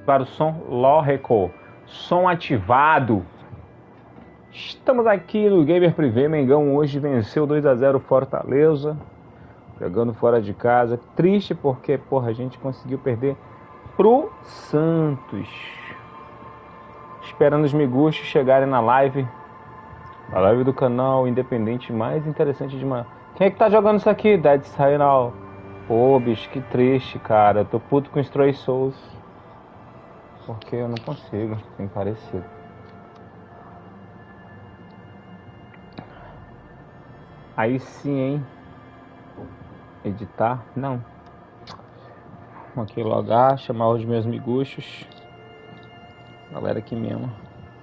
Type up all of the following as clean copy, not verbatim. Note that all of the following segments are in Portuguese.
Para o som lógico. Som ativado. Estamos aqui no Gamer Privé. Mengão hoje venceu 2-0 Fortaleza. Jogando fora de casa. Triste porque, porra, a gente conseguiu perder pro Santos. Esperando os miguxos chegarem na live. A live do canal independente mais interessante de uma... Quem é que tá jogando isso aqui? Dead Signal. Pô, bicho, que triste, cara. Eu tô puto com Stray Souls. Porque eu não consigo, sem parecer. Aí sim, hein? Editar? Não. Vamos aqui logar, chamar os meus miguxos. Galera aqui mesmo.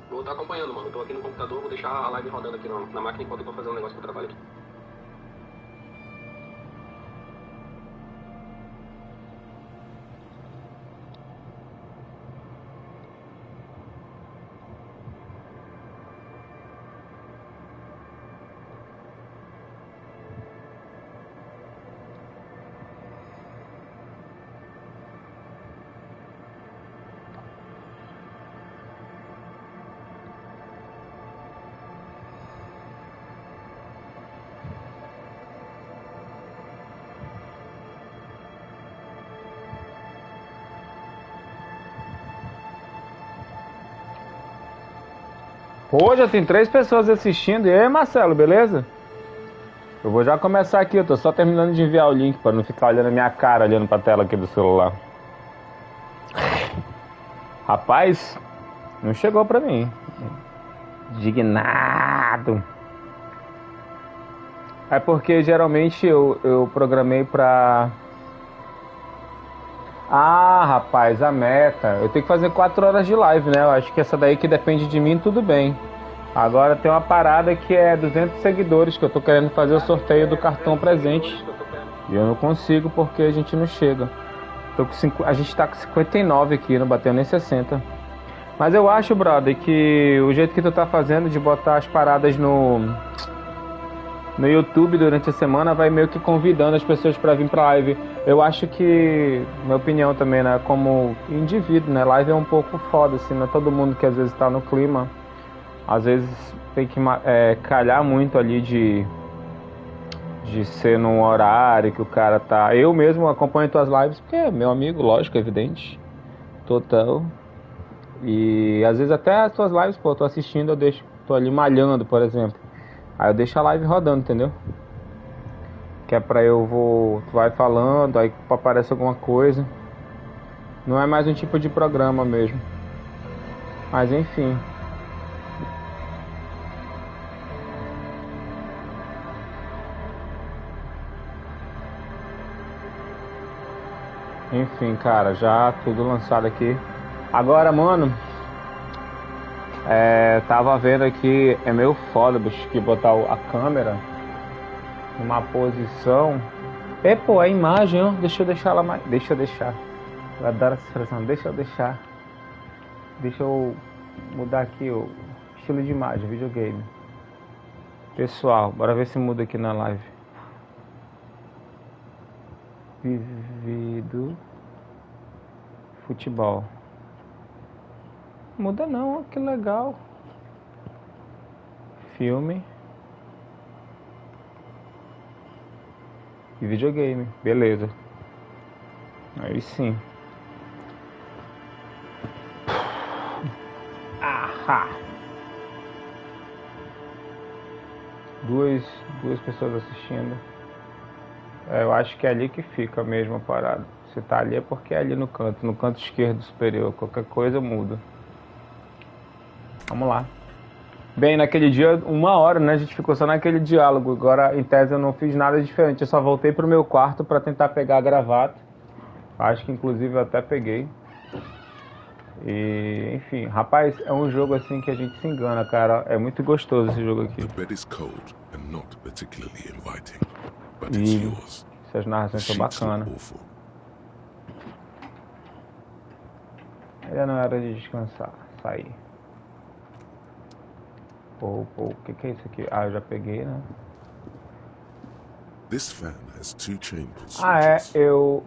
Vou estar acompanhando, mano. Tô aqui no computador, vou deixar a live rodando aqui na máquina enquanto eu tô fazendo um negócio que eu trabalho aqui. Hoje já tem 3 pessoas assistindo. E aí, Marcelo, beleza? Eu vou já começar aqui. Eu tô só terminando de enviar o link pra não ficar olhando a minha cara, olhando pra tela aqui do celular. Rapaz, não chegou pra mim. Indignado. É porque geralmente eu programei pra... Ah, rapaz, a meta. Eu tenho que fazer 4 horas de live, né? Eu acho que essa daí que depende de mim, tudo bem. Agora tem uma parada que é 200 seguidores, que eu tô querendo fazer o sorteio do cartão presente. E eu não consigo porque a gente não chega. A gente tá com 59 aqui, não bateu nem 60. Mas eu acho, brother, que o jeito que tu tá fazendo de botar as paradas no YouTube durante a semana vai meio que convidando as pessoas pra vir pra live. Eu acho que, minha opinião também, né, como indivíduo, né, live é um pouco foda, assim, não é todo mundo que às vezes tá no clima. Às vezes tem que calhar muito ali de ser num horário que o cara tá... Eu mesmo acompanho tuas lives porque é meu amigo, lógico, evidente, total. E às vezes até as tuas lives, pô, eu tô assistindo, tô ali malhando, por exemplo. Aí eu deixo a live rodando, entendeu? Que é pra tu vai falando, aí aparece alguma coisa. Não é mais um tipo de programa mesmo. Mas enfim. Enfim, cara, já tudo lançado aqui. Agora, mano, tava vendo aqui, é meio foda, bicho, que botar a câmera numa posição. Pô, a imagem, ó, deixa eu deixar ela mais. Deixa eu deixar. Eu adoro essa expressão, deixa eu deixar. Deixa eu mudar aqui o estilo de imagem, videogame. Pessoal, bora ver se muda aqui na live. Vivido futebol. Muda não, ó, que legal. Filme e videogame, beleza. Aí sim. Ahá. Duas pessoas assistindo. Eu acho que é ali que fica mesmo a parada. Se tá ali é porque é ali no canto esquerdo superior. Qualquer coisa muda. Vamos lá. Bem, naquele dia, 1 hora, né? A gente ficou só naquele diálogo. Agora, em tese, eu não fiz nada diferente. Eu só voltei pro meu quarto pra tentar pegar a gravata. Acho que, inclusive, eu até peguei. E, enfim, rapaz, é um jogo assim que a gente se engana, cara. É muito gostoso esse jogo aqui. E essas narrações são bacanas. Ainda não era de descansar, sair. Pô, o que é isso aqui? Ah, eu já peguei, né?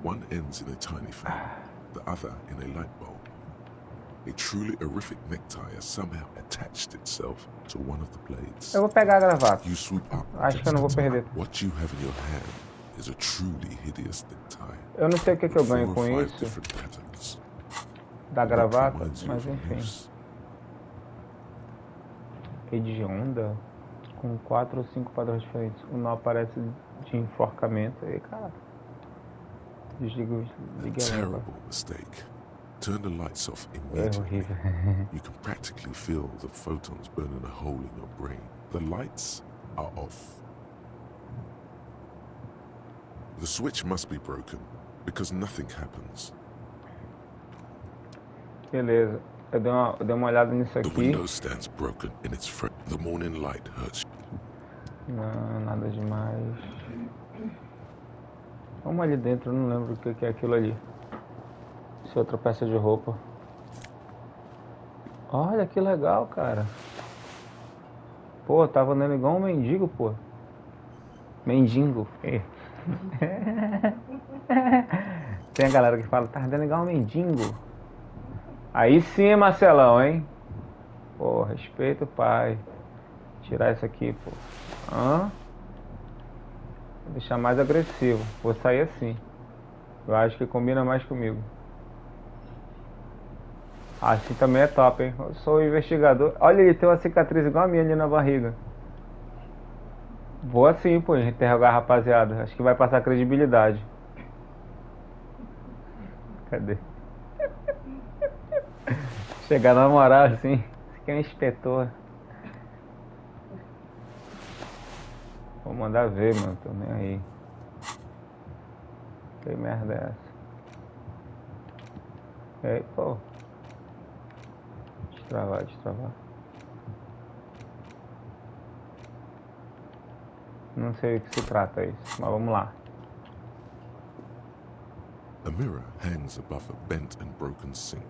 One ends in a tiny fan, the other in a light bulb. A truly horrific necktie has somehow attached itself to one of the blades. Eu vou pegar a gravata. You swoop up Acho que eu não vou against the perder. tie. What you have in your hand is a truly hideous necktie. Eu não sei o que eu ganho com 4 or 5 isso. different patterns. Da What gravata, reminds you mas of enfim. use? Rede de onda com 4 ou 5 padrões diferentes. O nó aparece de enforcamento. Aí, cara. Desliga a lâmpada. Terrible mistake. Turn the lights off É immediately. horrível. You can practically feel the photons burning a hole in your brain. The lights are off. The switch must be broken because nothing happens. Beleza. Eu dei uma olhada nisso The aqui. window stands broken in its front. The morning light hurts. Não, nada demais. Vamos ali dentro, eu não lembro o que é aquilo ali. Isso é outra peça de roupa. Olha que legal, cara. Pô, tava andando igual um mendigo, pô. Mendigo. Tem a galera que fala, tá andando igual um mendigo. Aí sim, Marcelão, hein? Pô, respeita o pai. Tirar isso aqui, pô. Hã? Vou deixar mais agressivo. Vou sair assim. Eu acho que combina mais comigo. Assim também é top, hein? Eu sou o investigador. Olha, ele tem uma cicatriz igual a minha ali na barriga. Vou assim, pô, interrogar a rapaziada. Acho que vai passar credibilidade. Cadê? Chegar na moral assim. Esse aqui é um inspetor. Vou mandar ver, mano. Tô nem aí. Que merda é essa? E aí, pô. Destravar. Não sei o que se trata isso, mas vamos lá. A mirror hangs above a bent and broken sink.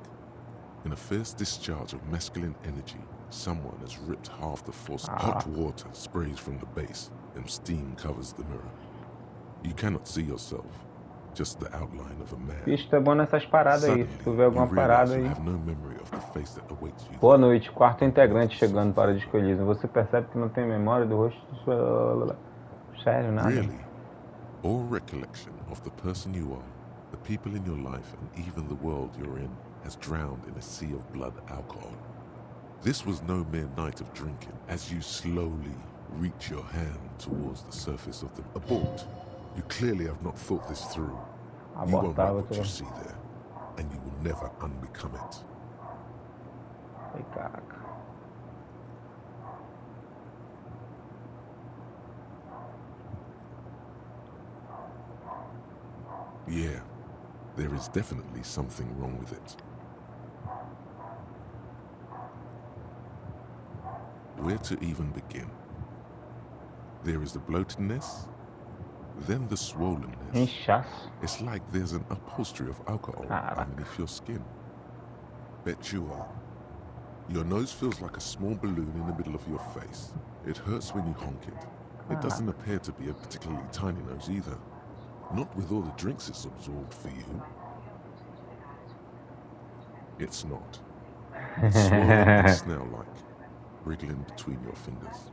In a fierce discharge of masculine energy, someone has ripped half the force. Hot water sprays from the base, and steam covers the mirror. You cannot see yourself, just the outline of a man. Bicho, tá bom nessas paradas aí. Se tu vê alguma parada aí. You have no memory of the face that awaits you. Boa noite, quarto integrante chegando para o Elysium. Você percebe que não tem memória do rosto do seu... Sério, nada. Really, all recollection of the person you are, the people in your life, and even the world you're in has drowned in a sea of blood alcohol. This was no mere night of drinking. As you slowly reach your hand towards the surface of the abort, you clearly have not thought this through. You won't like what you see there, and you will never unbecome it. Ai, caraca. Yeah, there is definitely something wrong with it. Where to even begin? There is the bloatedness, then the swollenness. Inchaço. It's like there's an upholstery of alcohol underneath your skin. Bet you are. Your nose feels like a small balloon in the middle of your face. It hurts when you honk it. It doesn't appear to be a particularly tiny nose either. Not with all the drinks it's absorbed for you. It's not. It's swollen and snail-like, wriggling between your fingers.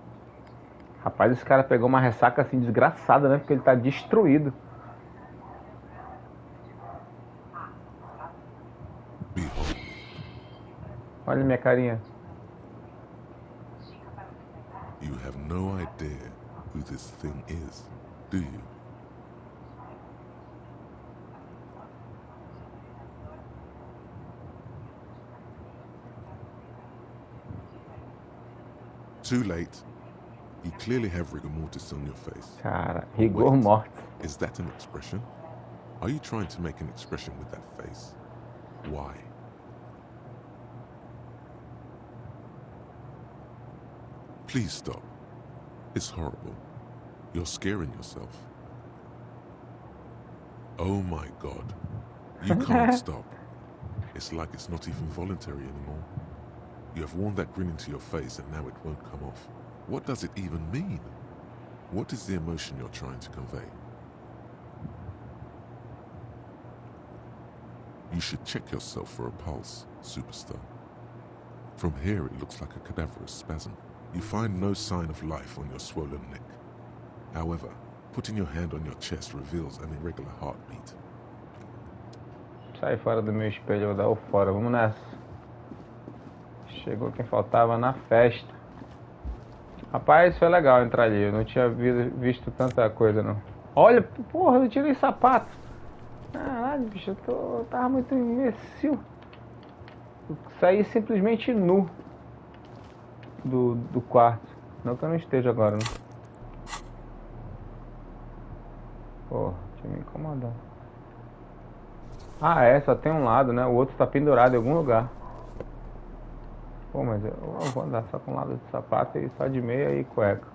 Rapaz, esse cara pegou uma ressaca assim desgraçada, né? Porque ele tá destruído. Behold. Olha minha carinha. You have no idea who this thing is, do you? Too late. You clearly have rigor mortis on your face. Cara, rigor mortis. Is that an expression? Are you trying to make an expression with that face? Why? Please stop. It's horrible. You're scaring yourself. Oh my God. You can't stop. It's like it's not even voluntary anymore. You have worn that grin into your face and now it won't come off. What does it even mean? What is the emotion you're trying to convey? You should check yourself for a pulse, superstar. From here, it looks like a cadaverous spasm. You find no sign of life on your swollen neck. However, putting your hand on your chest reveals an irregular heartbeat. Sai fora do meu espelho, eu vou dar o fora. Vamos nessa. Chegou quem faltava na festa. Rapaz, foi legal entrar ali. Eu não tinha visto tanta coisa, não. Olha, porra, eu tirei sapato. Caralho, bicho, eu tava muito imbecil. Eu saí simplesmente nu do quarto. Não que eu não esteja agora, né? Porra, tinha me incomodado. Ah, é, só tem um lado, né? O outro tá pendurado em algum lugar. Pô, mas eu vou andar só com um lado de sapato e só de meia e cueca.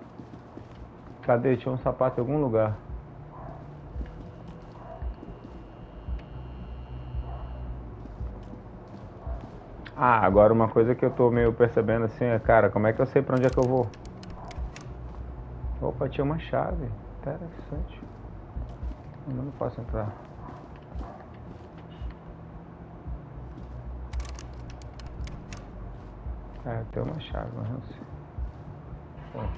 Cadê? Tinha um sapato em algum lugar. Ah, agora uma coisa que eu tô meio percebendo assim é, cara, como é que eu sei pra onde é que eu vou? Opa, tinha uma chave. Interessante. Eu não posso entrar. É, tem uma chave, mas não sei. Bom,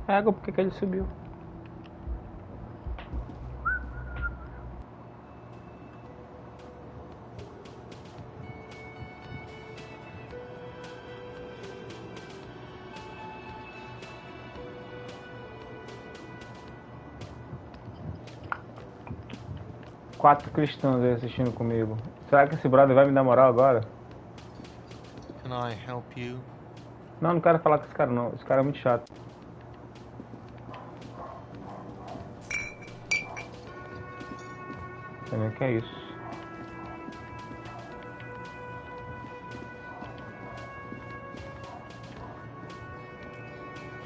água, por que ele subiu? Quatro cristãos aí assistindo comigo. Será que esse brother vai me dar moral agora? Can I help you? Não, não quero falar com esse cara não. Esse cara é muito chato. Também o que é isso?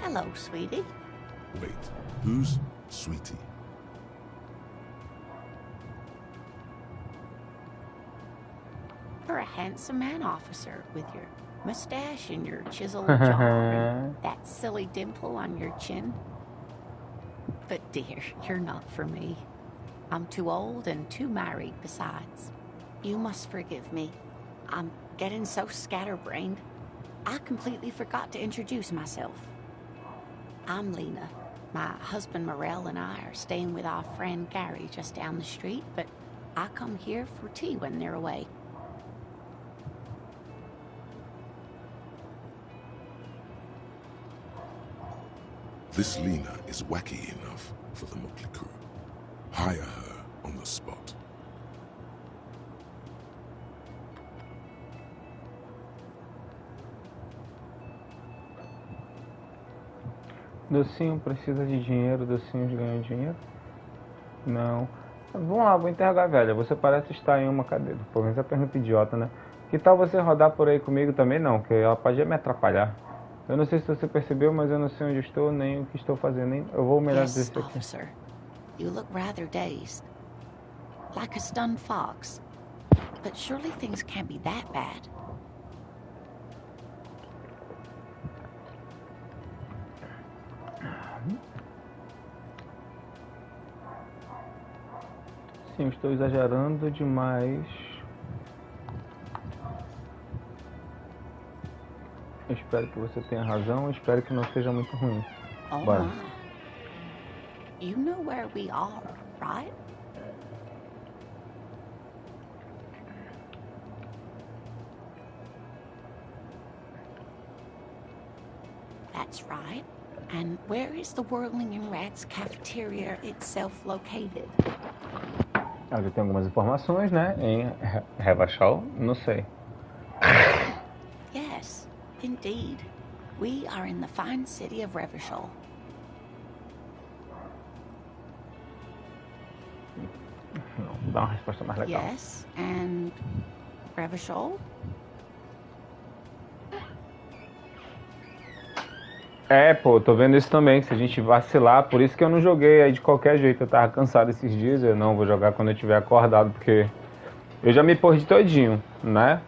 Hello, sweetie. Wait, who's Sweetie? You're a handsome man, officer, with your mustache and your chiseled jaw and that silly dimple on your chin. But dear, you're not for me. I'm too old and too married besides. You must forgive me. I'm getting so scatterbrained. I completely forgot to introduce myself. I'm Lena. My husband Morel and I are staying with our friend Gary just down the street, but I come here for tea when they're away. This Lena is wacky enough for the motley crew. Hire her on the spot. Docinho precisa de dinheiro, docinhos ganham dinheiro? Não. Vamos lá, vou interrogar a velha. Você parece estar em uma cadeira. Pô, mas é pergunta idiota, né? Que tal você rodar por aí comigo também? Não, porque ela pode me atrapalhar. Eu não sei se você percebeu, mas eu não sei onde estou, nem o que estou fazendo. Nem... Eu vou melhor dizer isso aqui. Officer. You look rather dazed. Like a stunned fox. But surely things can't be that bad. Sim, estou exagerando demais. Eu espero que você tenha razão, eu espero que não seja muito ruim. Oh Bora. my. You know where we are, right? That's right. And where is the Whirling and Rats cafeteria itself located? Eu tenho algumas informações, né? Em Revachol, não sei. Yes, indeed. We are in the fine city of Revachol. Não, dá uma resposta mais legal. Yes, and Revachol? É, pô, tô vendo isso também, se a gente vacilar, por isso que eu não joguei aí de qualquer jeito, eu tava cansado esses dias, eu não vou jogar quando eu estiver acordado, porque Eu já me perdi todinho, né?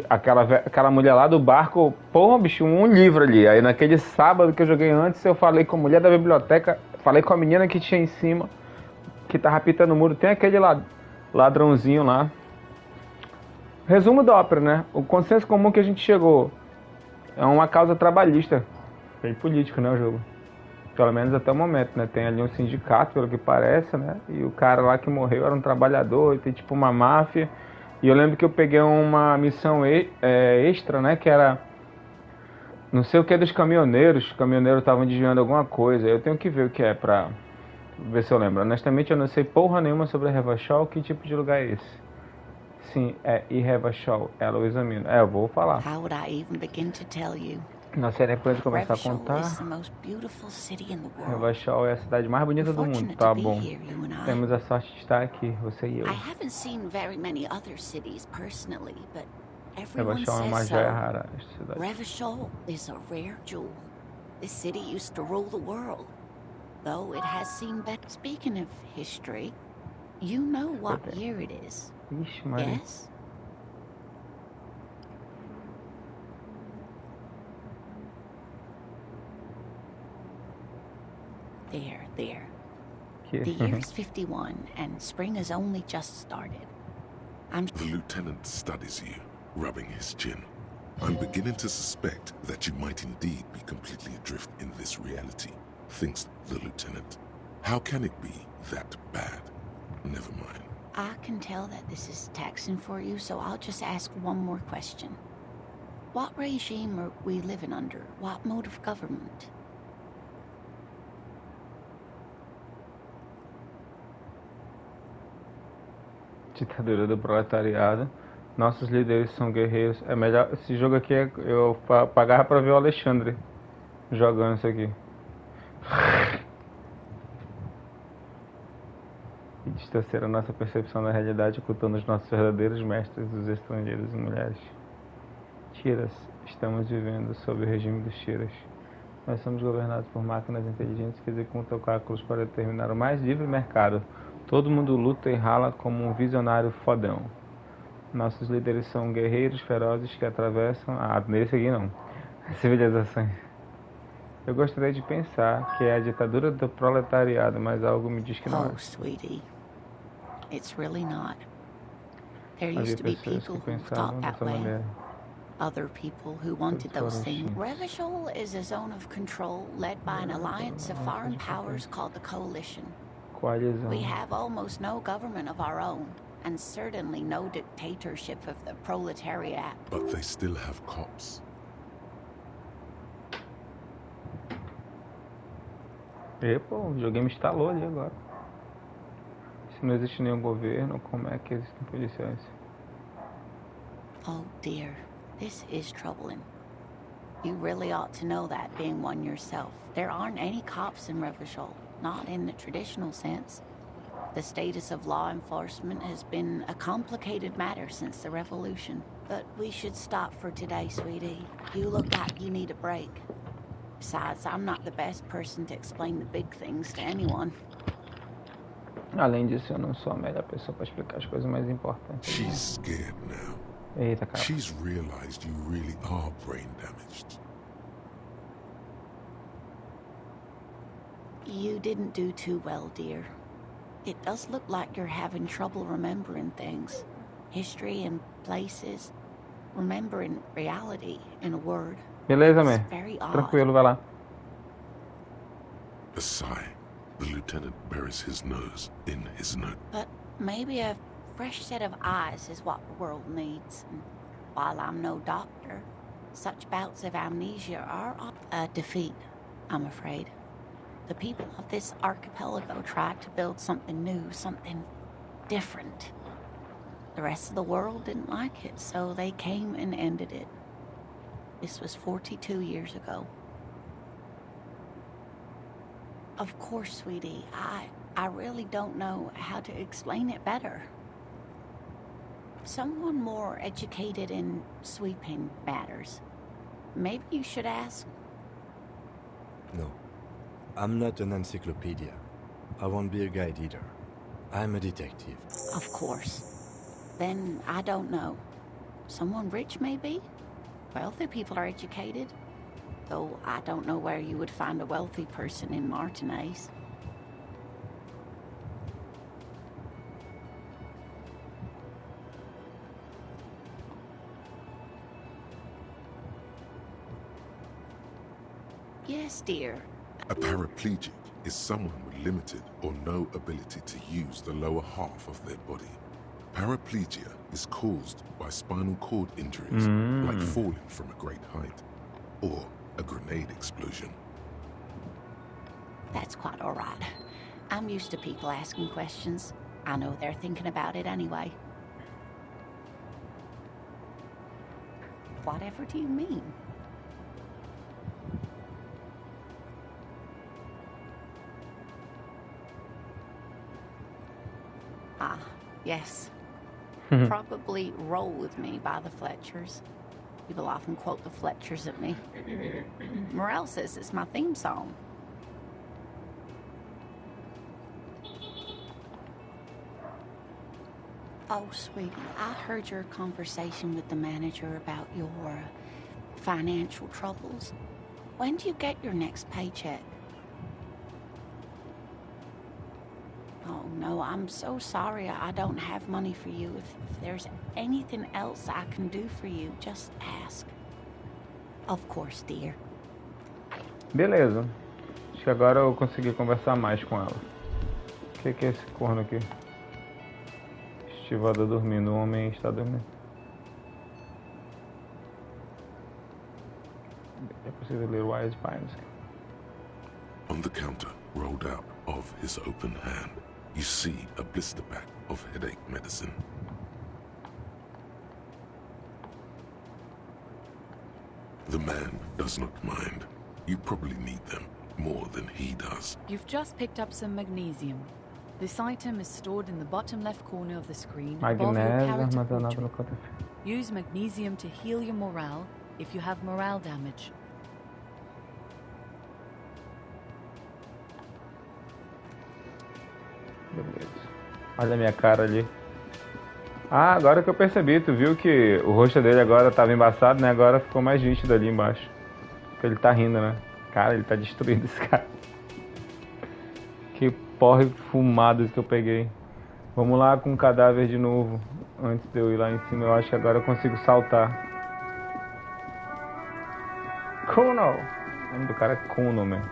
Aquela mulher lá do barco, porra, bicho, um livro ali. Aí naquele sábado que eu joguei antes, eu falei com a mulher da biblioteca, falei com a menina que tinha em cima, que tava pitando o muro. Tem aquele ladrãozinho lá. Resumo da ópera, né? O consenso comum que a gente chegou é uma causa trabalhista. Bem político, né, o jogo? Pelo menos até o momento, né? Tem ali um sindicato, pelo que parece, né? E o cara lá que morreu era um trabalhador, e tem tipo uma máfia. E eu lembro que eu peguei uma missão extra, né? Que era não sei o que dos caminhoneiros. Os caminhoneiros estavam desviando alguma coisa. Eu tenho que ver o que é pra ver se eu lembro. Honestamente, eu não sei porra nenhuma sobre a Revachol. Que tipo de lugar é esse? Sim, é Revachol. Ela eu examino. Eu vou falar. How would I even begin to tell you? Não sei nem por onde começar a Revachol contar. is the most beautiful city in the world. Revachol é a cidade mais bonita do mundo. Tá bom. Temos a sorte de estar aqui, você e eu. I haven't seen very many other cities personally, but everyone Revachol é uma says joia so. rara. Esta cidade. Revachol is a rare jewel. This city used to rule the world, though it has seen better. Speaking of history, you know what year it is, Ixi, Maria. yes? There. The year is 51, and spring has only just started. The lieutenant studies you, rubbing his chin. I'm beginning to suspect that you might indeed be completely adrift in this reality, thinks the lieutenant. How can it be that bad? Never mind. I can tell that this is taxing for you, so I'll just ask one more question. What regime are we living under? What mode of government? Ditadura do proletariado. Nossos líderes são guerreiros. É melhor. Esse jogo aqui eu pagava pra ver o Alexandre jogando isso aqui. E distorcer a nossa percepção da realidade, ocultando os nossos verdadeiros mestres, os estrangeiros e mulheres. Tiras. Estamos vivendo sob o regime dos Tiras. Nós somos governados por máquinas inteligentes que executam cálculos para determinar o mais livre mercado. Todo mundo luta e rala como um visionário fodão. Nossos líderes são guerreiros ferozes que atravessam... nesse aqui não. Civilizações. Eu gostaria de pensar que é a ditadura do proletariado, mas algo me diz que não é. Oh, sweetie. It's really not. There Havia used to be pessoas people que who pensavam thought that dessa way. maneira. Other people who wanted those things. Sim. Revachol is a zone of control led by an alliance of foreign powers called the Coalition. Coalizão. We have almost no government of our own, and certainly no dictatorship of the proletariat. But they still have cops. Pô, o videogame instalou ali agora. Se não existe nenhum governo, como é que existem policiais? Oh dear, this is troubling. You really ought to know that, being one yourself. There aren't any cops in Revachol, not in the traditional sense. The status of law enforcement has been a complicated matter since the revolution. But we should stop for today, sweetie. You look like you need a break. Besides, I'm not the best person to explain the big things to anyone. Além disso, eu não sou a melhor pessoa para explicar as coisas mais importantes. She's scared now. Eita, cara. She's realized you really are brain damaged. You didn't do too well, dear. It does look like you're having trouble remembering things. History and places. Remembering reality, in a word. Beleza, It's man. very odd. Tranquilo, vai lá. A sigh. The lieutenant buries his nose in his note. But maybe a fresh set of eyes is what the world needs. And while I'm no doctor, such bouts of amnesia are a defeat, I'm afraid. The people of this archipelago tried to build something new, something different. The rest of the world didn't like it, so they came and ended it. This was 42 years ago. Of course, sweetie, I really don't know how to explain it better. Someone more educated in sweeping matters. Maybe you should ask. No, I'm not an encyclopedia. I won't be a guide either. I'm a detective. Of course. then I don't know. Someone rich, maybe? Wealthy people are educated. Though I don't know where you would find a wealthy person in Martinez. Yes, dear. A paraplegic is someone with limited or no ability to use the lower half of their body. Paraplegia is caused by spinal cord injuries, like falling from a great height, or a grenade explosion. That's quite all right. I'm used to people asking questions. I know they're thinking about it anyway. Whatever do you mean? Ah, yes. Probably Roll With Me by the Fletchers. People often quote the Fletchers at me. Morel says it's my theme song. Oh, sweetie, I heard your conversation with the manager about your financial troubles. When do you get your next paycheck? Oh, no, I'm so sorry. I don't have money for you. If there's anything else I can do for you, just ask. Of course, dear. Beleza. Acho que agora eu consegui conversar mais com ela. O que é esse corno aqui? Estivador dormindo. O homem está dormindo. É preciso ler Wise Pines. On the counter, rolled out of his open hand, you see a blister pack of headache medicine. The man does not mind. You probably need them more than he does. You've just picked up some magnesium. This item is stored in the bottom left corner of the screen above your Magnésio character armazenado no portrait. cofre. Use magnesium to heal your morale if you have morale damage. Beleza. Olha a minha cara ali. Ah, agora que eu percebi, tu viu que o rosto dele agora tava embaçado, né? Agora ficou mais nítido ali embaixo. Porque ele tá rindo, né? Cara, ele tá destruído esse cara. Que porre fumado que eu peguei. Vamos lá com o cadáver de novo. Antes de eu ir lá em cima, eu acho que agora eu consigo saltar. Kuno! O nome do cara é Kuno, mesmo.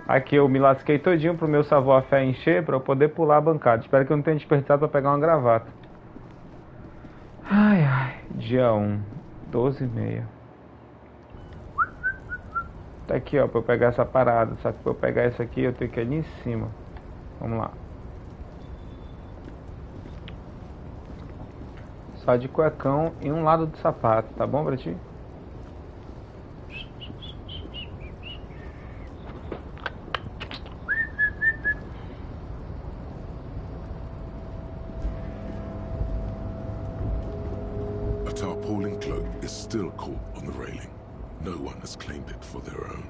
Aqui eu me lasquei todinho pro meu savoir-faire encher pra eu poder pular a bancada. Espero que eu não tenha desperdiçado pra pegar uma gravata. Ai, ai. Dia 1. 12h30. Tá aqui, ó, pra eu pegar essa parada. Só que pra eu pegar isso aqui, eu tenho que ir ali em cima. Vamos lá. Só de cuecão e um lado do sapato, tá bom pra ti? A tarpaulin cloak is still caught on the railing. No one has claimed it for their own.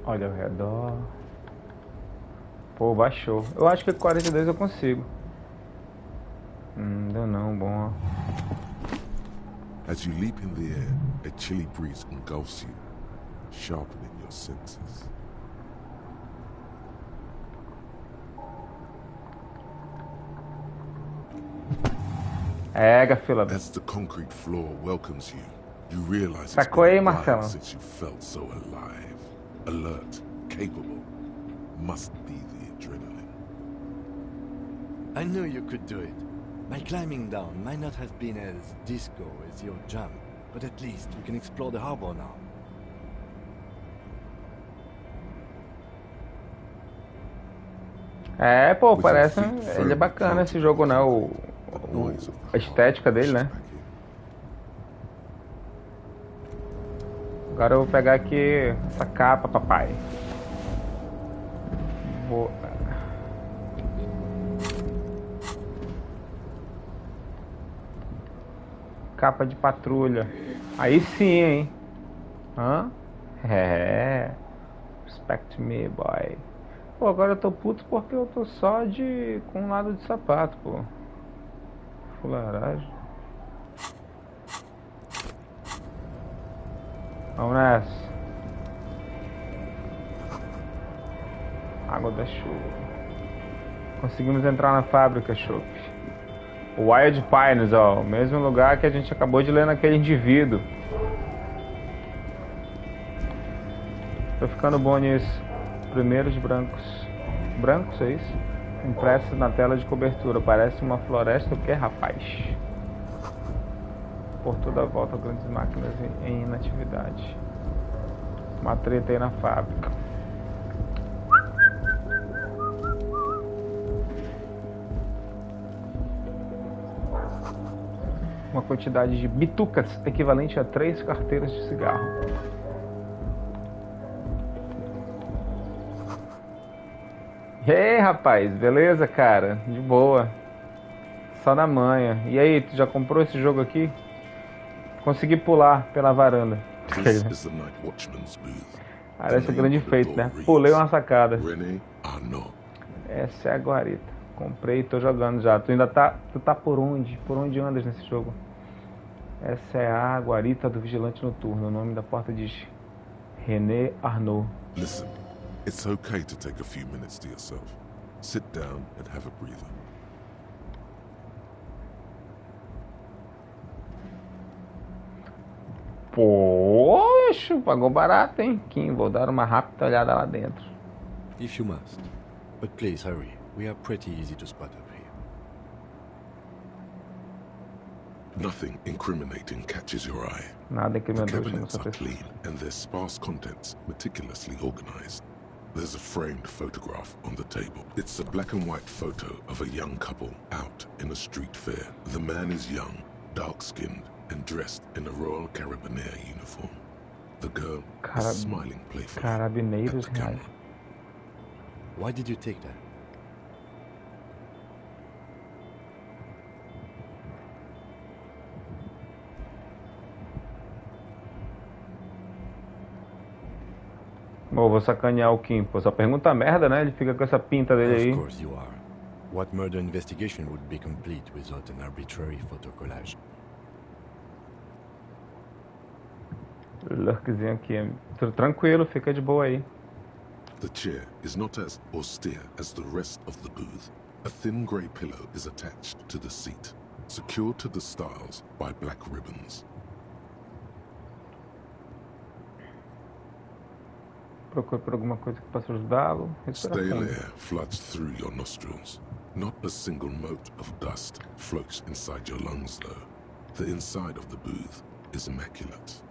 Olha ao redor. Pô, baixou. Eu acho que 42 eu consigo. Deu não, bom. As you leap in the air, a chilly breeze engulfs you, sharpening your senses. Fila. As the concrete floor welcomes you, you realize it's Sacou aí, been a while Marcelo? since you felt so alive, alert, capable. Must be the adrenaline. I knew you could do it. My climbing down might not have been as disco as your jump, but at least we can explore the harbor now. É, pô, parece. Ele é bacana esse jogo, né? A estética dele, né? Agora eu vou pegar aqui essa capa, papai. Vou. Capa de patrulha. Aí sim, hein? Hã? É. Respect me, boy. Pô, agora eu tô puto porque eu tô só com um lado de sapato, pô. Fularagem. Vamos nessa. Água da chuva. Conseguimos entrar na fábrica, Chopp. Wild Pines, ó. O mesmo lugar que a gente acabou de ler naquele indivíduo. Tô ficando bom nisso. Primeiros brancos. Brancos, é isso? Impressos na tela de cobertura. Parece uma floresta, o que, rapaz? Por toda a volta, grandes máquinas em inatividade. Uma treta aí na fábrica. Uma quantidade de bitucas equivalente a 3 carteiras de cigarro. E aí, rapaz, beleza, cara? De boa. Só na manha. E aí, tu já comprou esse jogo aqui? Consegui pular pela varanda. Parece um grande feito, né? Pulei uma sacada. Essa é a guarita. Comprei e tô jogando já. Tu ainda tá... Tu tá por onde? Por onde andas nesse jogo? Essa é a guarita do vigilante noturno. O nome da porta diz René Arnaud. Listen, it's okay to take a few minutes to yourself. Sit down and have a breather. Poxa, pagou barato, hein? Kim, vou dar uma rápida olhada lá dentro. If you must. But please hurry. We are pretty easy to spot up here. Nothing incriminating catches your eye. Nada The incriminador chama cabinets sua are atenção. clean and their sparse contents meticulously organized. There's a framed photograph on the table. It's a black and white photo of a young couple out in a street fair. The man is young, dark-skinned, and dressed in a Royal Carabinier uniform. The girl is smiling playfully at Carabineiros, the camera. Why did you take that? Vou sacanear o Kim, pô. Só pergunta merda, né? Ele fica com essa pinta dele aí. Of course you are. What murder investigation would be complete without an arbitrary photo collage? Lurkzinho aqui. Tudo tranquilo, fica de boa aí. The chair is not as austere as the rest of the booth. A thin grey pillow is attached to the seat, secured to the stiles by black ribbons. Procure por alguma coisa que possa ajudá-lo. Stale air floods through your nostrils. Not a single mote of dust floats inside your lungs, though. The inside of the booth is immaculate.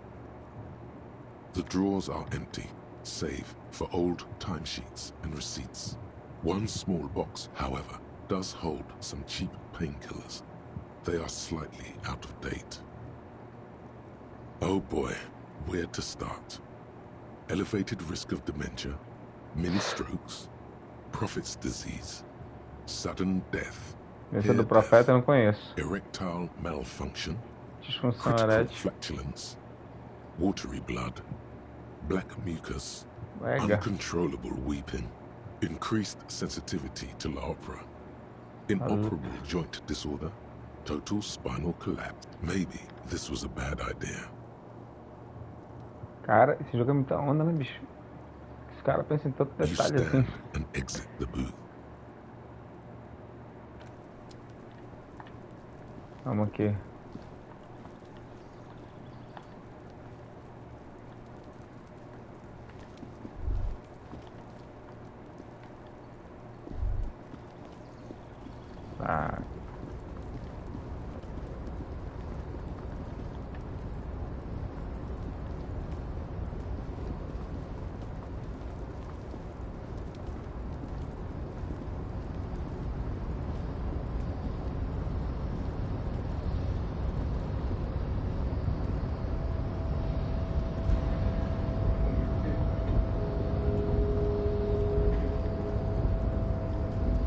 The drawers are empty, save for old timesheets and receipts. One small box, however, does hold some cheap painkillers. They are slightly out of date. Oh boy, where to start? Elevated risk of dementia, mini strokes, prophet's disease, sudden death, Esse do profeta eu não conheço. erectile malfunction, Disfunção critical erétil. flatulence, watery blood, black mucus, Ega. uncontrollable weeping, increased sensitivity to la opera, inoperable joint disorder, total spinal collapse. Maybe this was a bad idea. Cara, esse jogo é muita onda, né, bicho? Esse cara pensa em tanto You detalhe stand assim. and exit the booth. Vamos aqui. Tá.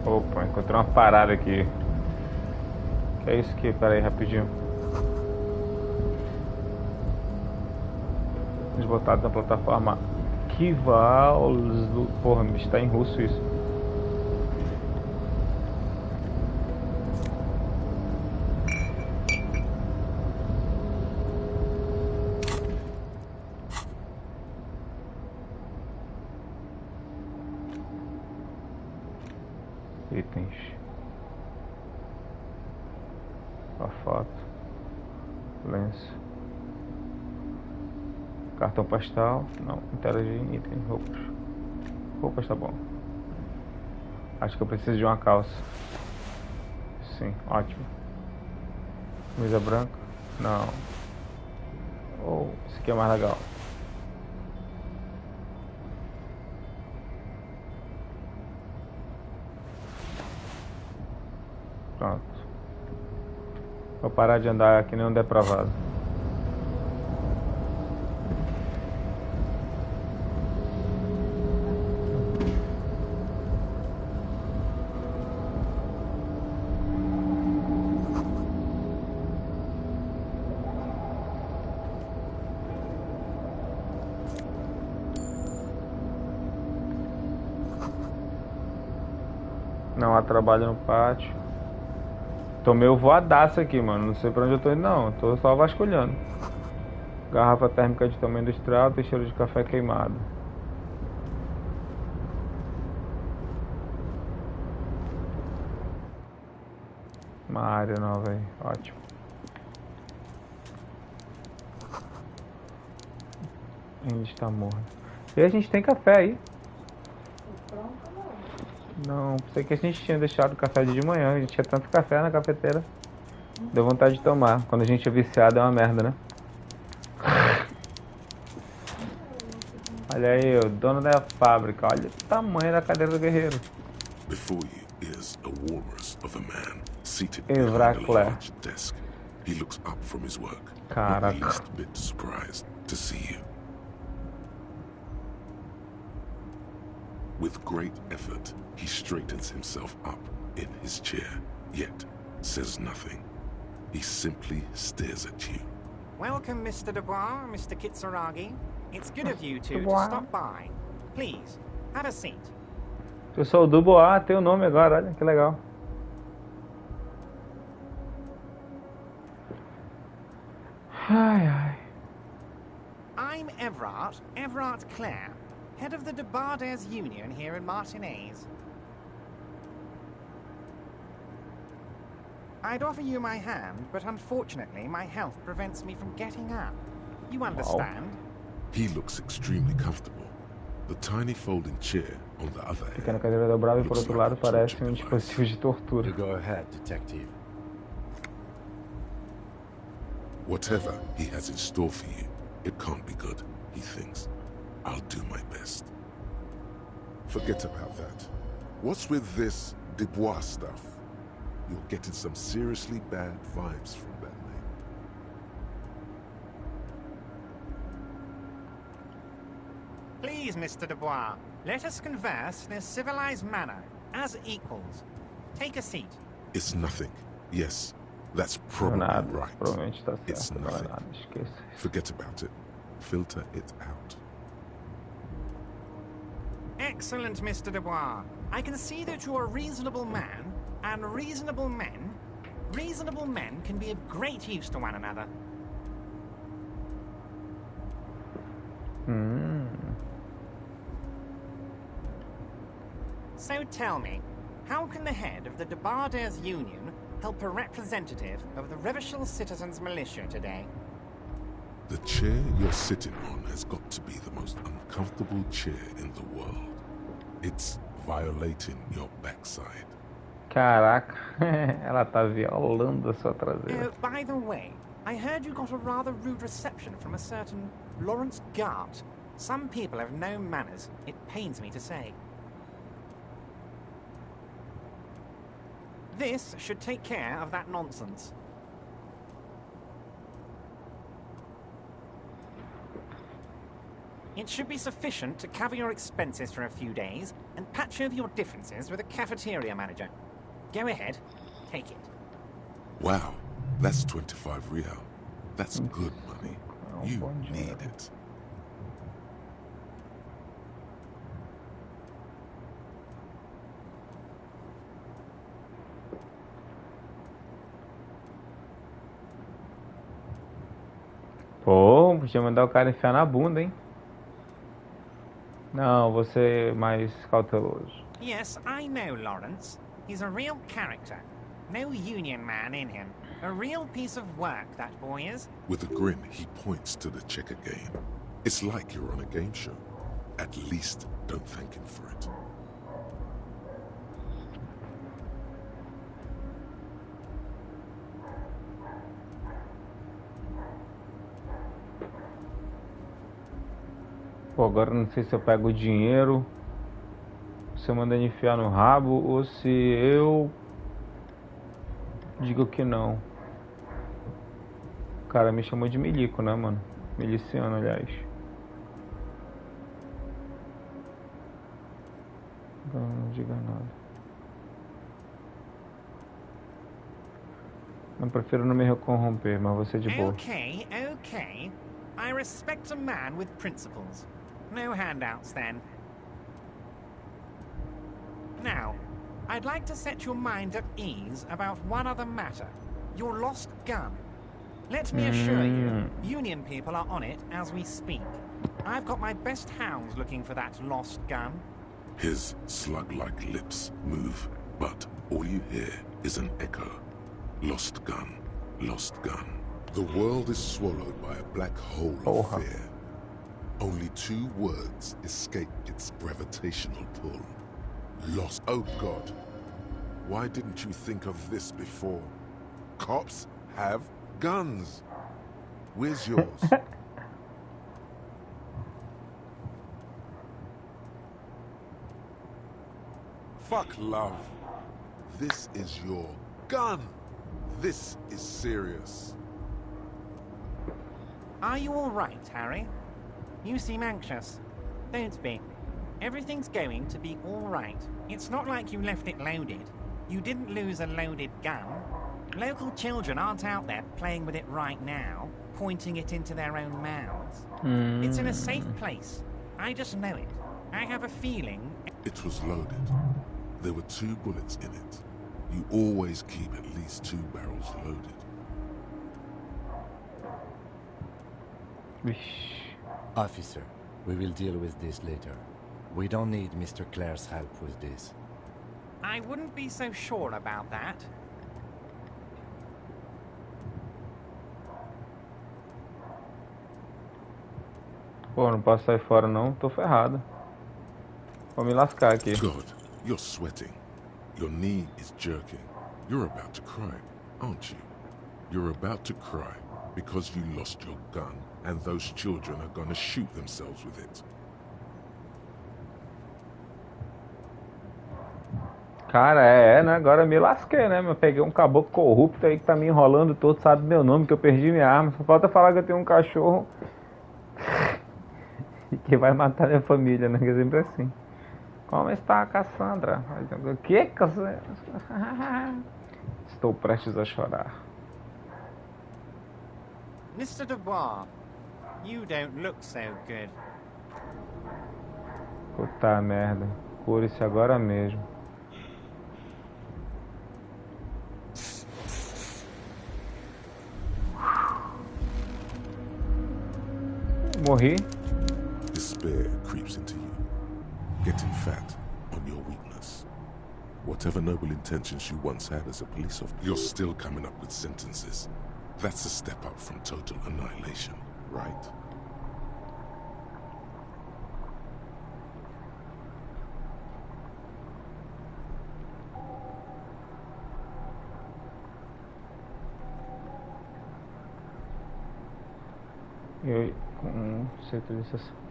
Opa, encontrei uma parada aqui. Que é isso aqui? Pera aí, rapidinho. itens botados na plataforma Kival. Porra, está em russo isso. Itens. A foto. Lenço. Cartão postal. Não. Interagir em itens. Roupas. Roupas tá bom. Acho que eu preciso de uma calça. Sim, ótimo. Camisa branca. Não. Oh, esse aqui é mais legal. Pronto. Vou parar de andar que nem um depravado. Não há trabalho no pátio. Tô meio voadaço aqui, mano. Não sei pra onde eu tô indo, não. Tô só vasculhando. Garrafa térmica de tamanho industrial, tem cheiro de café queimado. Uma área nova aí. Ótimo. Ainda está morto. E a gente tem café aí. Não, pensei que a gente tinha deixado o café de manhã. A gente tinha tanto café na cafeteira. Deu vontade de tomar. Quando a gente é viciado é uma merda, né? Olha aí, o dono da fábrica. Olha o tamanho da cadeira do guerreiro. Before you is a walrus of a man seated Evra behind a Claire. large desk. He looks up from his work, not Caraca. the least bit surprised to see you. With great effort, he straightens himself up in his chair, yet says nothing. He simply stares at you. Welcome, Mr. Dubois, Mr. Kitsuragi. It's good of you two to Dubois. stop by. Please, have a seat. Eu sou o Dubois, tem o nome agora, olha que legal. Ai, ai. I'm Everard Clare, head of the Debarders Union here in Martinez. I'd offer you my hand, but unfortunately my health prevents me from getting up. You understand? He looks extremely comfortable. The tiny folding chair on the other Fica na hand cadeira dobrável e por looks outro like lado a parece torture dispositivo de tortura. You go ahead, Detective. Whatever he has in store for you, it can't be good, he thinks. I'll do my best. Forget about that. What's with this Dubois stuff? You're getting some seriously bad vibes from that name. Please, Mr. Dubois, let us converse in a civilized manner, as equals. Take a seat. It's nothing. Yes, that's probably Nada, right. provavelmente tá It's certo, não é nothing. nada, esqueça. Forget about it. Filter it out. Excellent, Mr. Dubois. I can see that you're a reasonable man, and reasonable men can be of great use to one another. So tell me, how can the head of the Debarders Union help a representative of the Revachol Citizens Militia today? The chair you're sitting on has got to be the most uncomfortable chair in the world. It's violating your backside. Caraca, ela tá violando a sua traseira. Oh, by the way, I heard you got a rather rude reception from a certain Lawrence Gart. Some people have no manners, it pains me to say. This should take care of that nonsense. It should be sufficient to cover your expenses for a few days and patch over your differences with a cafeteria manager. Go ahead, take it. Wow, that's 25 real. That's good money. You need it. podia mandar o cara enfiar na bunda, hein? Não, vou ser mais cauteloso. Yes, I know, Lawrence. He's a real character. No union man in him. A real piece of work, that boy is. With a grin, he points to the checker game. It's like you're on a game show. At least don't thank him for it. Pô, agora não sei se eu pego o dinheiro, se eu mando ele enfiar no rabo ou se eu digo que não. O cara me chamou de milico, né, mano? Miliciano, aliás. Não diga nada. Eu prefiro não me corromper, mas você de boa. Okay, okay. I respect a man with principles. No handouts, then. Now, I'd like to set your mind at ease about one other matter. Your lost gun. Let me assure you, Union people are on it as we speak. I've got my best hounds looking for that lost gun. His slug-like lips move, but all you hear is an echo. Lost gun, lost gun. The world is swallowed by a black hole of fear. Only 2 words escape its gravitational pull. Lost. Oh God. Why didn't you think of this before? Cops have guns. Where's yours? Fuck love. This is your gun. This is serious. Are you all right, Harry? You seem anxious. Don't be. Everything's going to be all right. It's not like you left it loaded. You didn't lose a loaded gun. Local children aren't out there playing with it right now, pointing it into their own mouths. It's in a safe place. I just know it. I have a feeling... It was loaded. There were 2 bullets in it. You always keep at least 2 barrels loaded. Officer, we will deal with this later. We don't need Mr. Clare's help with this. I wouldn't be so sure about that. Pô, não posso sair fora não, tô ferrado. Vou me lascar aqui. God, you're sweating. Your knee is jerking. You're about to cry, aren't you? You're about to cry because you lost your gun and those children are gonna shoot themselves with it. Cara, né? Agora eu me lasquei, né? Eu peguei um caboclo corrupto aí que tá me enrolando todo, sabe meu nome, que eu perdi minha arma. Só falta falar que eu tenho um cachorro que vai matar minha família, né? Que é sempre assim. Como está a Cassandra? O que, Cassandra? Estou prestes a chorar. Mr. Dubois, you don't look so good. Puta merda. Cure-se agora mesmo. Morri. Despair creeps into you, getting fat on your weakness. Whatever noble intentions you once had as a police officer, you're still coming up with sentences. That's a step up from total annihilation, right? Eu com centralização.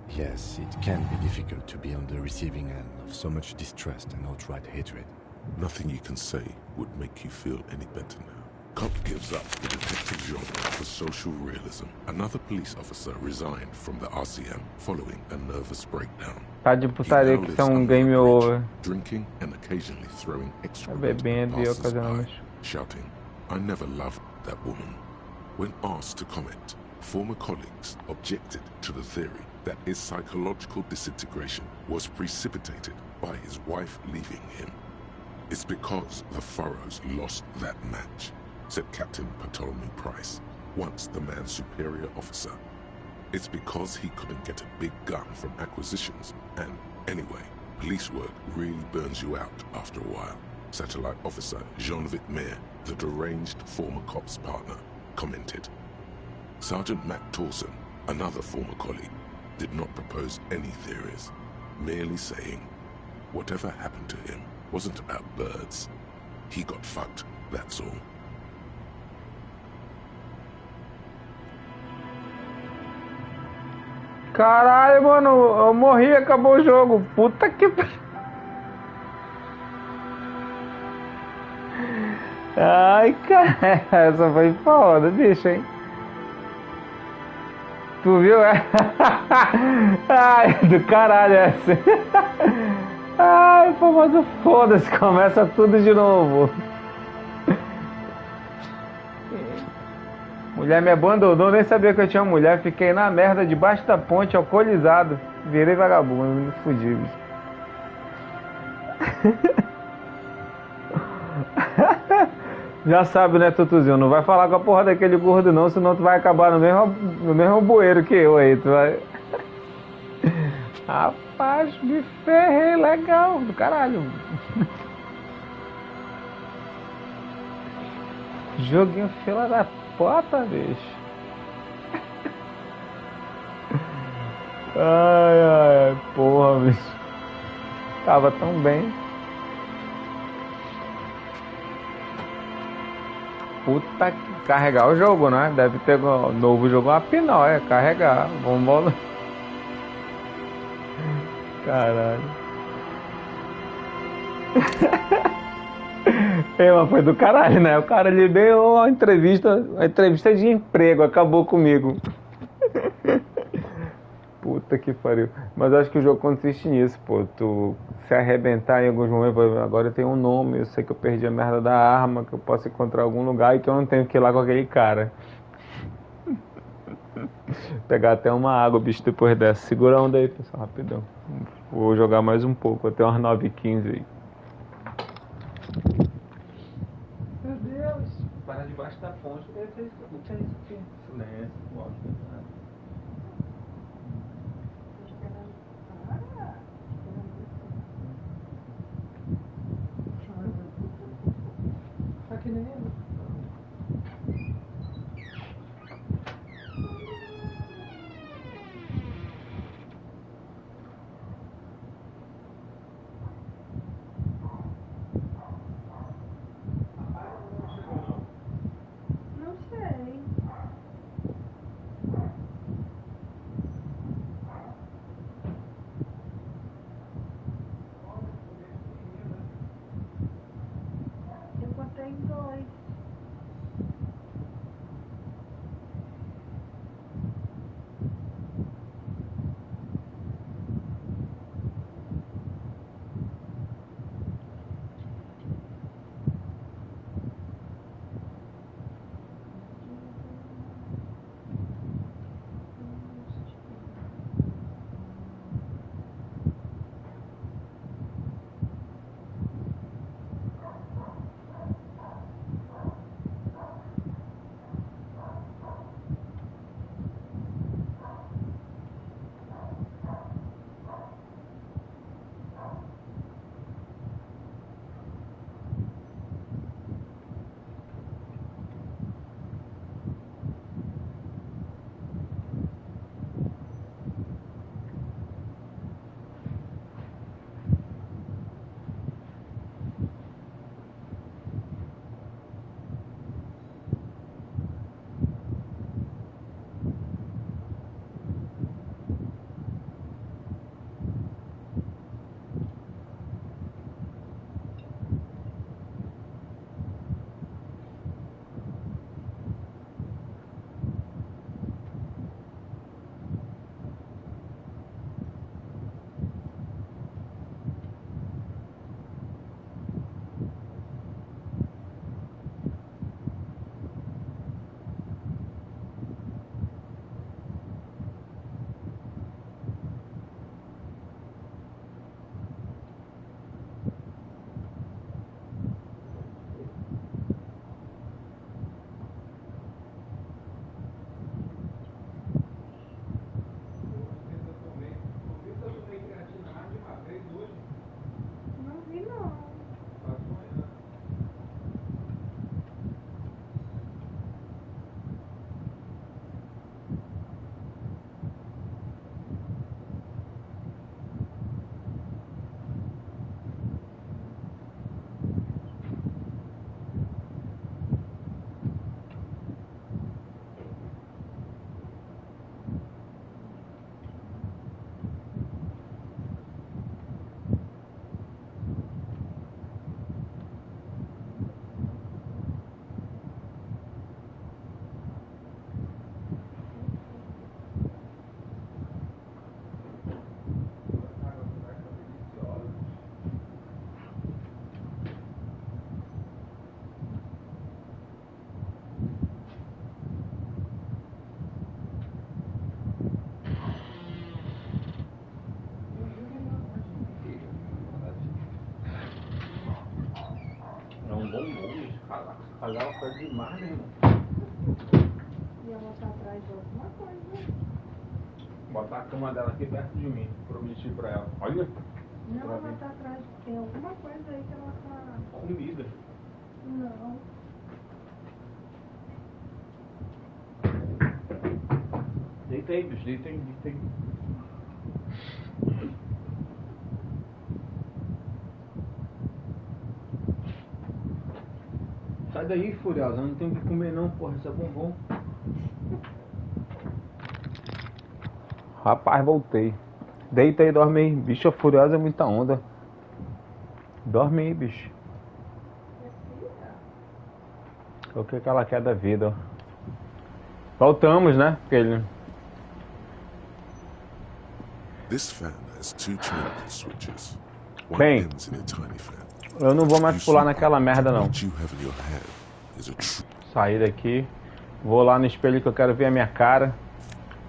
Yes, it can be difficult to be on the receiving end of so much distrust and outright hatred. Nothing you can say would make you feel any better now. Cop gives up the detective genre for social realism. Another police officer resigned from the RCM following a nervous breakdown. Tá de putaria que isso é um game over. Drinking and occasionally throwing extra Bebendo e ocasionalmente. shouting, "I never loved that woman." When asked to comment, former colleagues objected to the theory that his psychological disintegration was precipitated by his wife leaving him. It's because the Furrows lost that match, said Captain Ptolemy Price, once the man's superior officer. It's because he couldn't get a big gun from acquisitions, and anyway, police work really burns you out after a while. Satellite Officer Jean Vitmer, the deranged former cop's partner, commented. Sergeant Matt Torson, another former colleague, did not propose any theories, merely saying, whatever happened to him wasn't about birds. He got fucked, that's all. Caralho, mano, eu morri, acabou o jogo. Puta que... Ai, cara, essa foi foda, bicho, hein? Tu viu? Ai, do caralho essa. Ai, famoso foda-se, começa tudo de novo. Mulher me abandonou, nem sabia que eu tinha mulher. Fiquei na merda debaixo da ponte, alcoolizado. Virei vagabundo, me fudi, bicho. Já sabe, né, Tutuzinho? Não vai falar com a porra daquele gordo não, senão tu vai acabar no mesmo bueiro que eu aí. Tu vai... Rapaz, me ferrei, legal, do caralho. Joguinho fila da puta, bicho. Ai, porra, bicho. Tava tão bem. Puta que... Carregar o jogo, né? Deve ter um novo jogo, uma pinóia. Carregar. Vamos... Caralho. Mas foi do caralho, né? O cara lhe deu uma entrevista de emprego, acabou comigo. Puta que pariu. Mas acho que o jogo consiste nisso, pô. Tu se arrebentar em alguns momentos. Agora eu tenho um nome, eu sei que eu perdi a merda da arma, que eu posso encontrar em algum lugar e que eu não tenho que ir lá com aquele cara. Pegar até uma água, bicho, depois dessa. Segura a onda aí, pessoal, rapidão. Vou jogar mais um pouco, até umas 9h15 aí. Meu Deus! Para debaixo da ponte. O que é isso aqui? Silêncio, ótimo. Tá que nem eu. casal foi demais, né, irmão? Ia botar atrás de alguma coisa. Botar a cama dela aqui perto de mim. Prometi pra ela. Olha. Não, ela vai estar atrás. Tem alguma coisa aí que ela tá... Comida. Não. Deita aí, bicho. Deita aí, deita aí. Sai daí, Furiosa. Não tem o que comer não, porra. Isso é bombom. Rapaz, voltei. Deita aí, dorme aí. Bicho, a Furiosa é muita onda. Dorme aí, bicho. O que ela quer da vida, ó. Voltamos, né? Porque ele... This fan has two trigger switches. One Bem, ends in a tiny fan. eu não vou mais pular naquela merda, não. What you have in your head is a Sair daqui. Vou lá no espelho que eu quero ver a minha cara.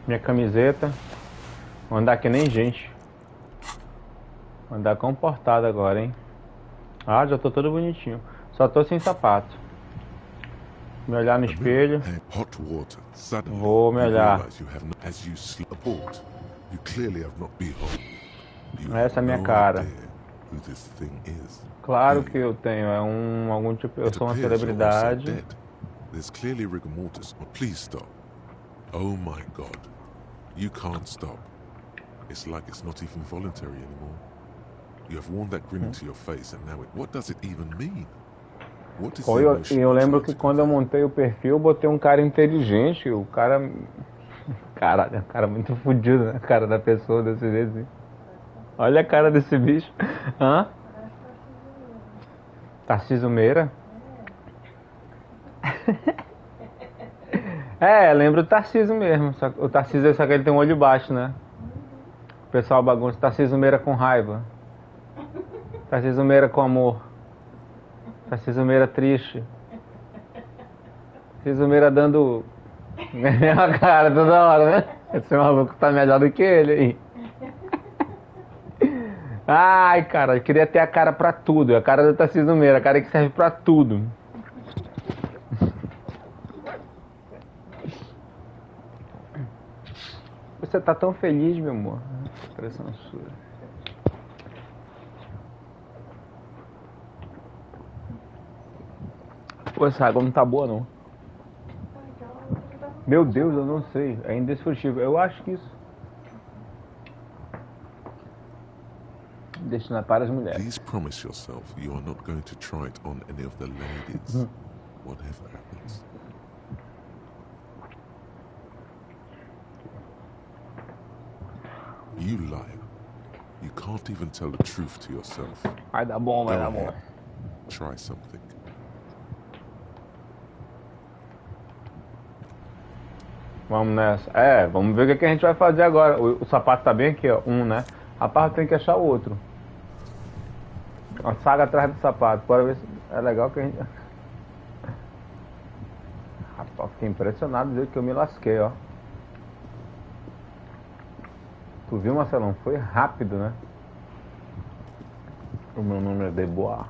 Minha camiseta. Vou andar que nem gente. Vou andar comportado agora, hein? Ah, já tô todo bonitinho. Só tô sem sapato. Me olhar no espelho. hot water. Suddenly, Vou me you olhar. realize you have no, as you sleep aboard. You clearly have not behold. You Essa é a minha have no cara. idea who this thing is. Claro que eu tenho. É algum tipo. Eu It sou uma appears you're also celebridade. dead. There's clearly rigor mortis. Oh, please stop. Oh my God. You can't stop. It's like it's not even voluntary anymore. You have worn that grin into your face and now what does it even mean? What is the emotion Eu you're lembro trying que to quando eu convey? montei o perfil, eu botei um cara inteligente. O cara. Caralho, um cara muito fodido, né? A cara da pessoa desse jeito. Assim. Olha a cara desse bicho. Hã? Tarcísio Meira? É, lembra o Tarcísio mesmo. O Tarcísio, só que ele tem um olho baixo, né? O pessoal bagunça. Tarcísio Meira com raiva. Tarcísio Meira com amor. Tarcísio Meira triste. Tarcísio Meira dando... a cara toda hora, né? Esse maluco tá melhor do que ele aí. Ai, cara, eu queria ter a cara pra tudo. A cara do Tarcísio Meira, a cara que serve pra tudo. Você tá tão feliz, meu amor. Expressão sua. Pô, essa água não tá boa, não. Meu Deus, eu não sei. É indestrutível. Eu acho que isso... Destina para as mulheres. Please promise yourself you are not going to try it on any of the ladies. Whatever happens. You liar. You can't even tell the truth to yourself. Vai dar bom, vai Go dar bom. ahead. Try something. Vamos nessa. É, vamos ver o que a gente vai fazer agora. O sapato tá bem aqui, ó. Um, né? A parte tem que achar o outro. Uma saga atrás do sapato. Bora ver se é legal que a gente... Rapaz, fiquei impressionado do jeito que eu me lasquei, ó. Tu viu, Marcelão? Foi rápido, né? O meu nome é Debois.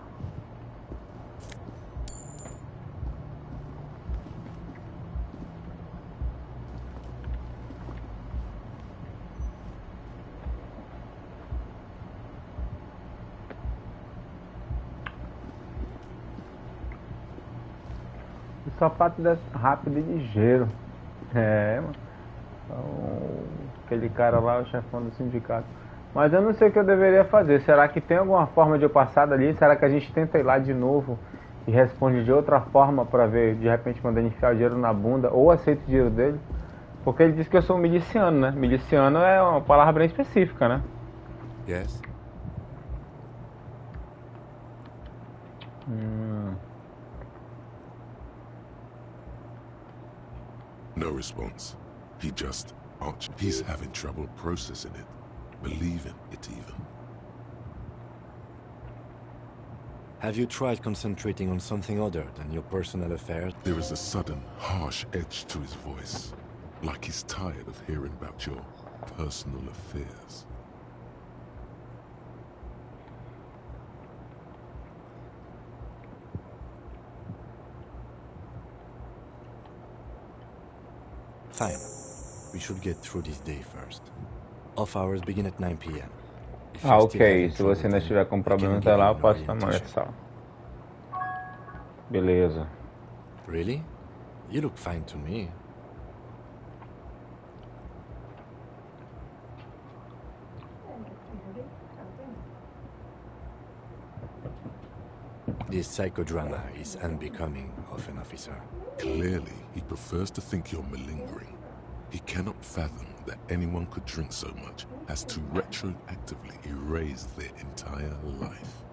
O sapato desce rápido e ligeiro. É, mano. Então, aquele cara lá, o chefão do sindicato. Mas eu não sei o que eu deveria fazer. Será que tem alguma forma de eu passar dali? Será que a gente tenta ir lá de novo e responde de outra forma pra ver, de repente, quando ele enfiar o dinheiro na bunda, ou aceita o dinheiro dele? Porque ele disse que eu sou um miliciano, né? Miliciano é uma palavra bem específica, né? Yes? No response. He just arch. He's having trouble processing it, believing it even. Have you tried concentrating on something other than your personal affairs? There is a sudden, harsh edge to his voice, like he's tired of hearing about your personal affairs. Fine. We should get through this day first. Off hours begin at 9 p.m. If Ah, you're still ok. having Se trouble, você ainda then estiver com I problema can até give lá, you eu an posso dar uma orientation. versão. Beleza. Really? You look fine to me. This psychodrama is unbecoming of an officer. Clearly, he prefers to think you're malingering. He cannot fathom that anyone could drink so much as to retroactively erase their entire life.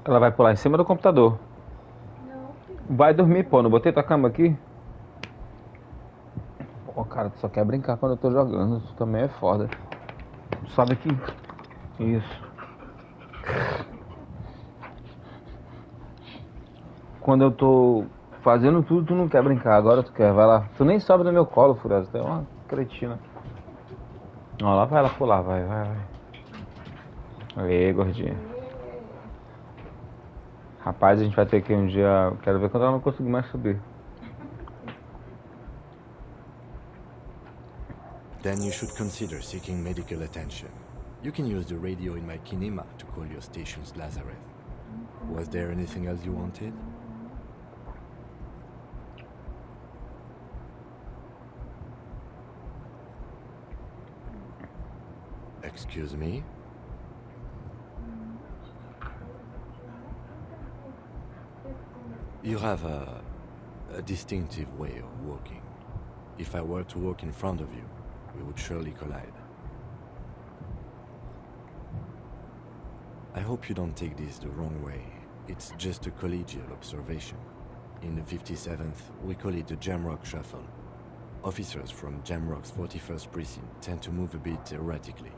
Ela vai pular em cima do computador. Vai dormir, pô. Não botei tua cama aqui? Pô, cara, tu só quer brincar quando eu tô jogando. Isso também é foda. Sobe aqui. Isso. Quando eu tô fazendo tudo, tu não quer brincar. Agora tu quer. Vai lá. Tu nem sobe no meu colo, Furiosa. Tu é uma cretina. Ó, lá vai ela pular. Vai. Aí, gordinha. Rapaz, a gente vai ter que um dia... Quero ver quando ela não conseguir mais subir. Then you should consider seeking medical attention. You can use the radio in my kinema to call your station's Lazareth. Was there anything else you wanted? Excuse me? You have a distinctive way of walking. If I were to walk in front of you, we would surely collide. I hope you don't take this the wrong way. It's just a collegial observation. In the 57th, we call it the Jamrock Shuffle. Officers from Jamrock's 41st Precinct tend to move a bit erratically.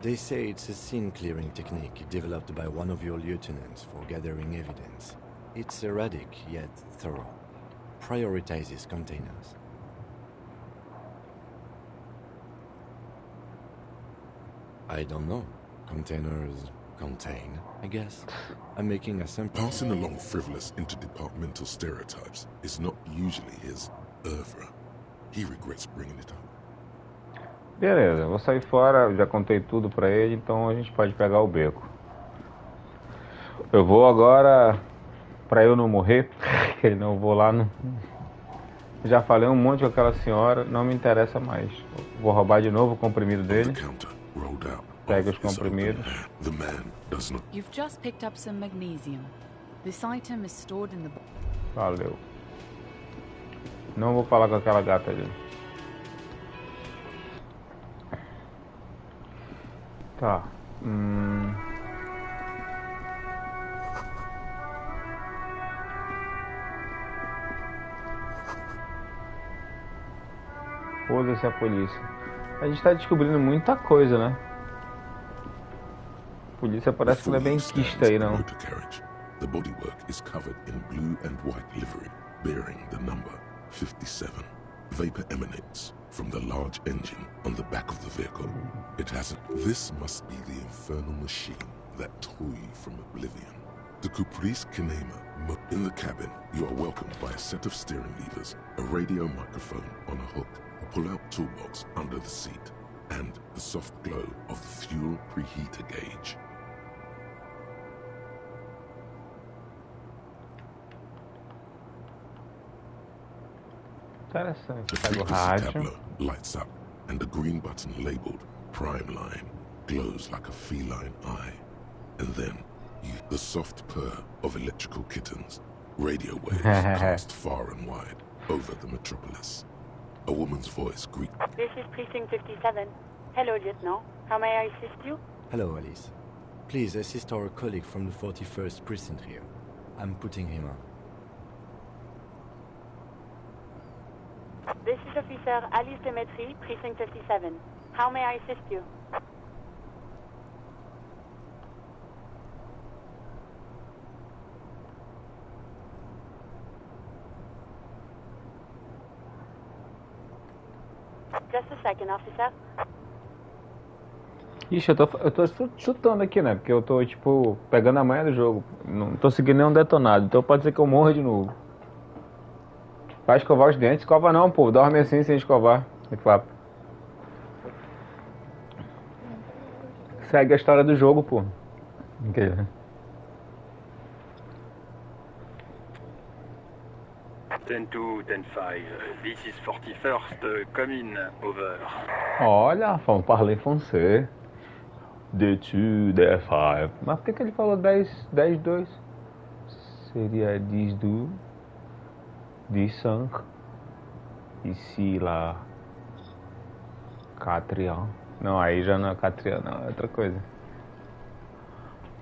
They say it's a scene-clearing technique developed by one of your lieutenants for gathering evidence. It's erratic, yet thorough. Prioritizes containers. I don't know. Containers contain, I guess. I'm making a sample. Passing along frivolous interdepartmental stereotypes is not usually his oeuvre. He regrets bringing it up. Beleza, vou sair fora. Já contei tudo pra ele, então a gente pode pegar o beco. Eu vou agora... Pra eu não morrer, não vou lá no... Já falei um monte com aquela senhora, não me interessa mais. Vou roubar de novo o comprimido dele. Pega os comprimidos. You've just picked up some magnesium. This item is stored in the... Valeu. Não vou falar com aquela gata ali. Tá. Foda-se a polícia. A gente tá descobrindo muita coisa, né? A polícia parece que não é bem quista aí, não. The bodywork is covered in blue and white livery, bearing the number 57. Vapor emanates from the large engine on the back of the vehicle. It hasn't. This must be the infernal machine that tore you from oblivion. The Caprice Kinema. In the cabin, you are welcomed by a set of steering levers, a radio microphone on a hook, a pull-out toolbox under the seat, and the soft glow of the fuel preheater gauge. Interessante. The Pega o frequency rádio. tableau lights up, and the green button labeled Prime Line glows like a feline eye. And then, the soft purr of electrical kittens, radio waves cast far and wide over the metropolis. A woman's voice greets. This is Precinct 57. Hello, Lieutenant. How may I assist you? Hello, Alice. Please assist our colleague from the 41st Precinct here. I'm putting him on. This is Officer Alice Demetri, Precinct 57. How may I assist you? Just a second, officer. Ixi, eu tô chutando aqui, né? Porque eu tô, tipo, pegando a manha do jogo. Não tô seguindo nenhum detonado. Então pode ser que eu morra de novo. Vai escovar os dentes? Escova não, pô. Dorme assim sem escovar. E papo. Segue a história do jogo, pô. Okay. 10-2, 10-5. This is 41st, come in, over. Olha, vamos parler français. Detetive, 10-5. Mas por que ele falou 10-2? Seria 10-2, 10-5. Ici, lá. 4 Não, aí já não é 4 não, é outra coisa.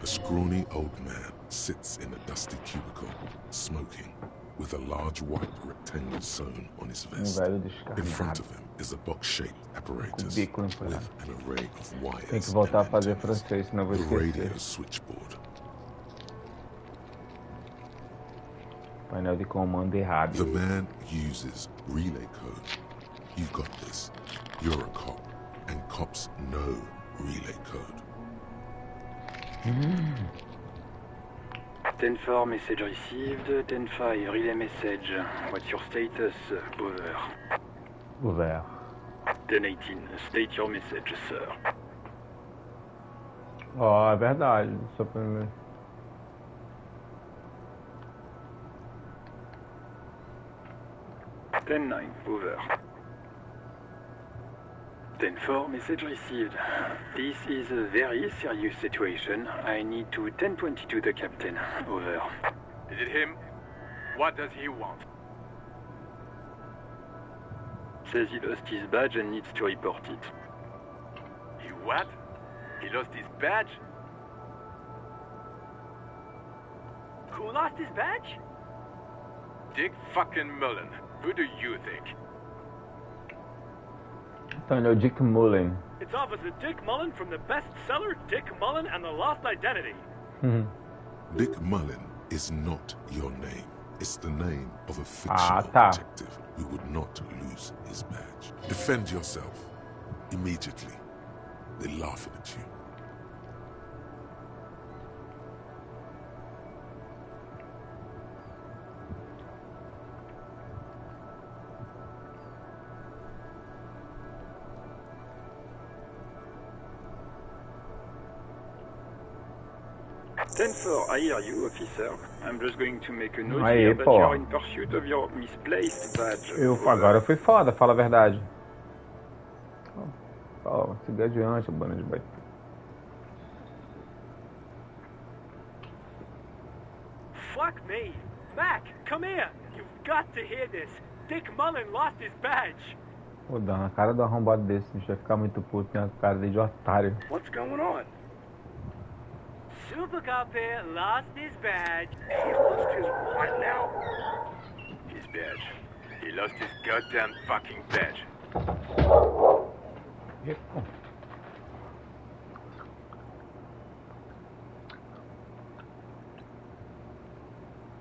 A scrawny old man sits in a dusty cubicle, smoking, with a large white rectangle sewn on his vest. In front of him is a box-shaped apparatus with an array of wires. Tem que voltar a fazer francês, senão vou esquecer. esquecer. Radio switchboard. Painel de comando errado. The man uses relay code. You've got this. You're a cop, and cops know relay code. 10-4, message received. 10-5, relay message. What's your status? Over. Over. 10-18, state your message, sir. Ó, é verdade. Só pra mim. 10-9, over. 10-4, message received. This is a very serious situation. I need to 10-22 the captain. Over. Is it him? What does he want? Says he lost his badge and needs to report it. He what? He lost his badge? Who lost his badge? Dick fucking Mullen. Who do you think? Então, é o Dick Mullen. It's Officer Dick Mullen from the bestseller Dick Mullen and the Lost Identity. Dick Mullen is not your name. It's the name of a fictional detective who would not lose his badge. Defend yourself. Immediately. They're laughing at you. I hear you, officer. I'm just going to make a note here that you're in pursuit of your misplaced badge. Agora eu fui foda, fala a verdade. Ó, siga adiante, bando de baita. Fuck me. Mac, come here. You've got to hear this. Dick Mullen lost his badge. Pô, dá na cara do arrombado desse, a gente vai ficar muito puto, tem uma cara de otário. What's going on? Super Cop here lost his badge. He lost his what now? His badge. He lost his goddamn fucking badge.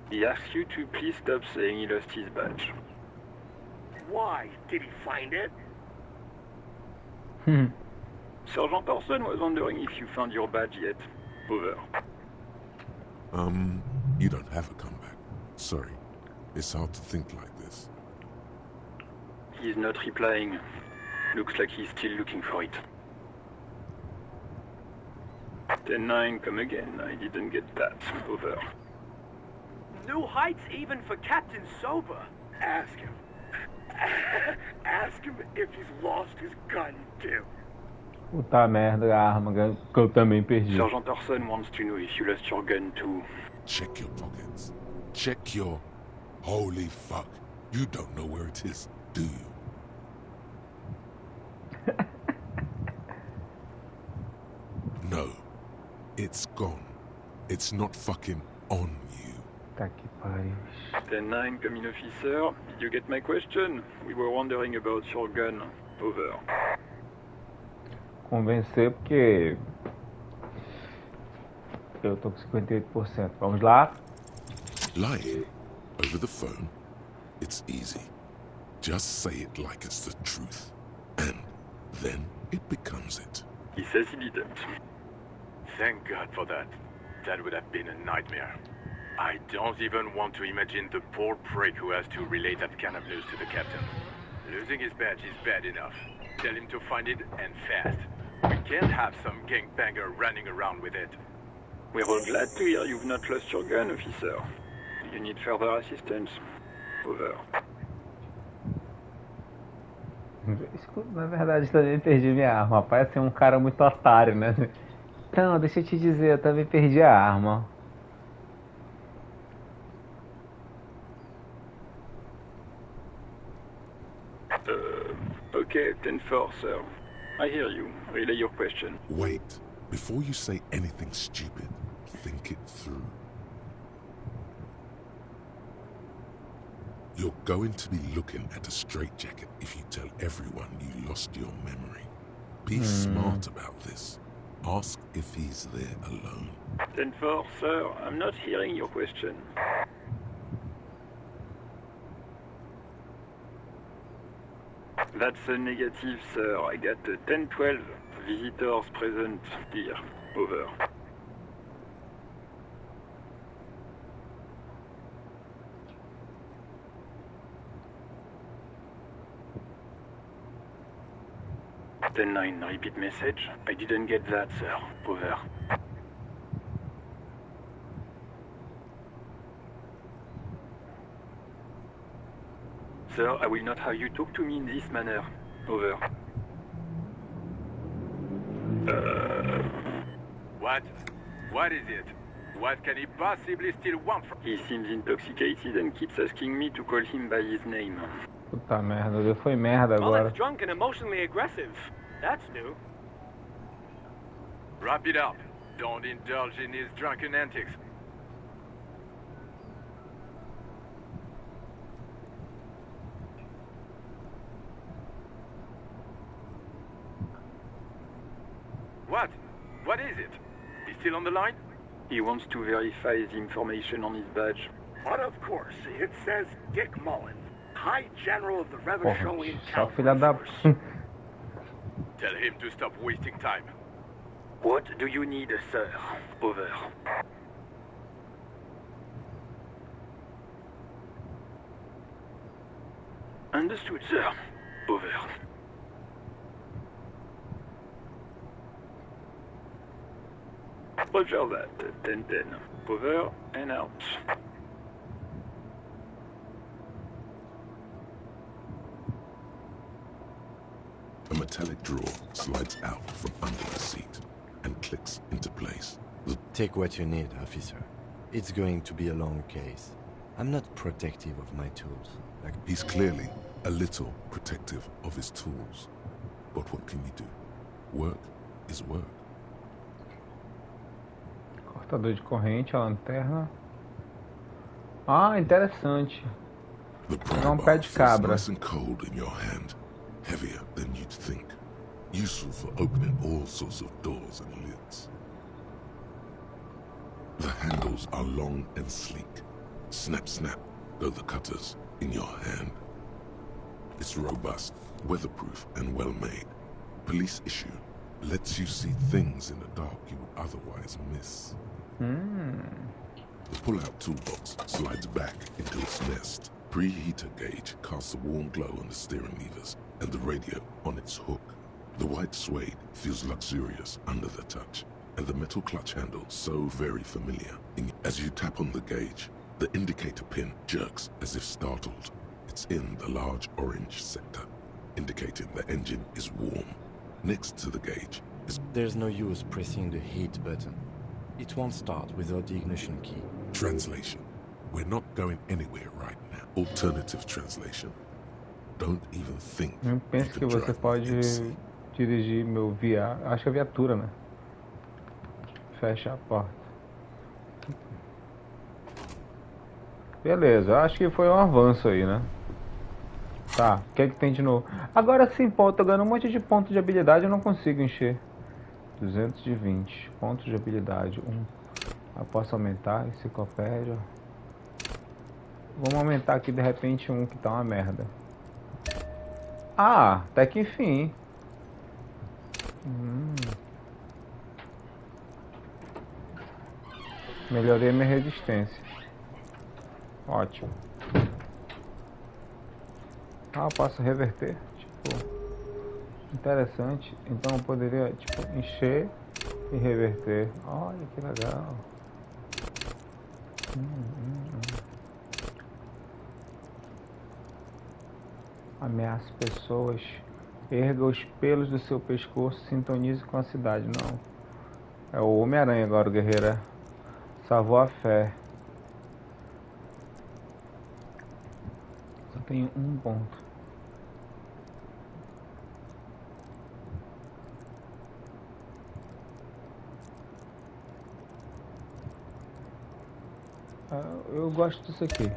He asks you to please stop saying he lost his badge. Why? Did he find it? Sergeant Orson was wondering if you found your badge yet. Over. You don't have a comeback. Sorry. It's hard to think like this. He's not replying. Looks like he's still looking for it. 10-9, come again. I didn't get that. Over. New heights even for Captain Sober. Ask him. Ask him if he's lost his gun, too. Puta merda, a arma que eu também perdi. Sergeant Orson wants to know if you lost your gun too. Check your pockets. Check your... Holy fuck. You don't know where it is, do you? No. It's gone. It's not fucking on you. Tá que pariu. 10-9, come in, officer. Did you get my question? We were wondering about your gun. Over. Convencer porque eu tô com 58%. Vamos lá. Lying over the phone, it's easy. Just say it like it's the truth, and then it becomes it. He says he didn't. Thank God for that. That would have been a nightmare. I don't even want to imagine the poor prick who has to relay that kind of news to the captain. Losing his badge is bad enough. Tell him to find it, and fast. We can't have some gangbanger running around with it. We're all glad to hear you've not lost your gun, officer. Do you need further assistance? Over. Na verdade, também perdi minha arma. Parece ser um cara muito otário, né? Então, deixa eu te dizer, eu também perdi a arma. Okay, 10-4, sir. I hear you. Relay your question. Wait. Before you say anything stupid, think it through. You're going to be looking at a straitjacket if you tell everyone you lost your memory. Be smart about this. Ask if he's there alone. 10-4, sir. I'm not hearing your question. That's a negative, sir. I got a 10-12. Visitors present here. Over. Ten-9, repeat message. I didn't get that, sir. Over. Sir, I will not have you talk to me in this manner. Over. What? What is it? What can he possibly still want from... He seems intoxicated and keeps asking me to call him by his name. Puta merda, deu foi merda agora. Mullet's drunk and emotionally aggressive. That's new. Wrap it up. Don't indulge in his drunken antics. What? What is it? He's still on the line? He wants to verify the information on his badge. But of course, it says Dick Mullen, High General of the Revolutionary Só filha da... Tell him to stop wasting time. What do you need, sir? Over. Understood, sir. Over. Roger that. 10-10. Over and out. A metallic drawer slides out from under the seat and clicks into place. Take what you need, officer. It's going to be a long case. I'm not protective of my tools. He's clearly a little protective of his tools. But what can you do? Work is work. Cortador de corrente, a lanterna. Ah, interessante. É um pé de cabra. Nice and cold in your hand. Heavier than you'd think. Useful for opening all sorts of doors and lids. The handles are long and sleek. Snap, snap, go the cutters in your hand. It's robust, weatherproof, and well-made. Police issue lets you see things in the dark you would otherwise miss. The pull-out toolbox slides back into its nest. Preheater gauge casts a warm glow on the steering levers and the radio on its hook. The white suede feels luxurious under the touch, and the metal clutch handle so very familiar. As you tap on the gauge, the indicator pin jerks as if startled. It's in the large orange sector, indicating the engine is warm. Next to the gauge is... There's no use pressing the heat button. It won't start without the ignition key. Translation. We're not going anywhere right now. Alternative translation. Don't even think. Eu penso que você pode dirigir meu acho que é viatura, né? Fecha a porta. Beleza, acho que foi um avanço aí, né? Tá, o que é que tem de novo? Agora sim, pô, eu tô ganhando um monte de pontos de habilidade, eu não consigo encher. 220 pontos de habilidade. Eu posso aumentar, enciclopédia. Vamos aumentar aqui de repente um que tá uma merda. Ah, até que enfim. Melhorei minha resistência. Ótimo. Ah, eu posso reverter. Tipo, interessante. Então eu poderia, tipo, encher e reverter. Olha que legal. Ameace pessoas. Erga os pelos do seu pescoço. Sintonize com a cidade. Não. É o Homem-Aranha agora, o guerreiro. Salvou a fé. Só tenho um ponto. Eu gosto disso aqui.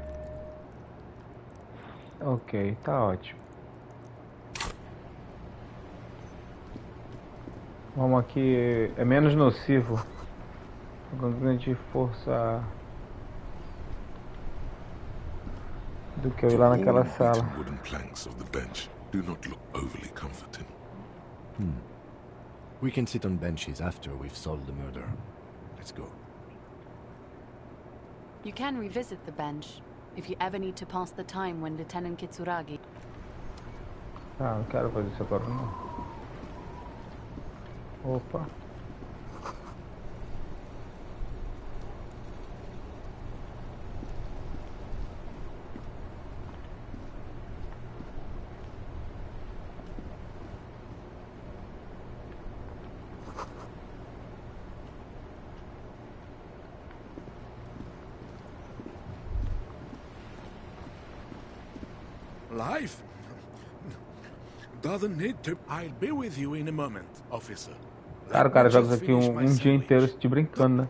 Ok, tá ótimo. Vamos aqui. É menos nocivo. Com grande força do que eu ir lá naquela sala. Wooden planks of the bench do not look overly comforting. We can sit on benches after we've solved the murder. Let's go. You can revisit the bench if you ever need to pass the time when Lieutenant Kitsuragi. Ah, não quero fazer isso agora não. Opa. Life doesn't need to. I'll be with you in a moment, officer. Cara, o cara joga isso aqui um dia inteiro se brincando, né?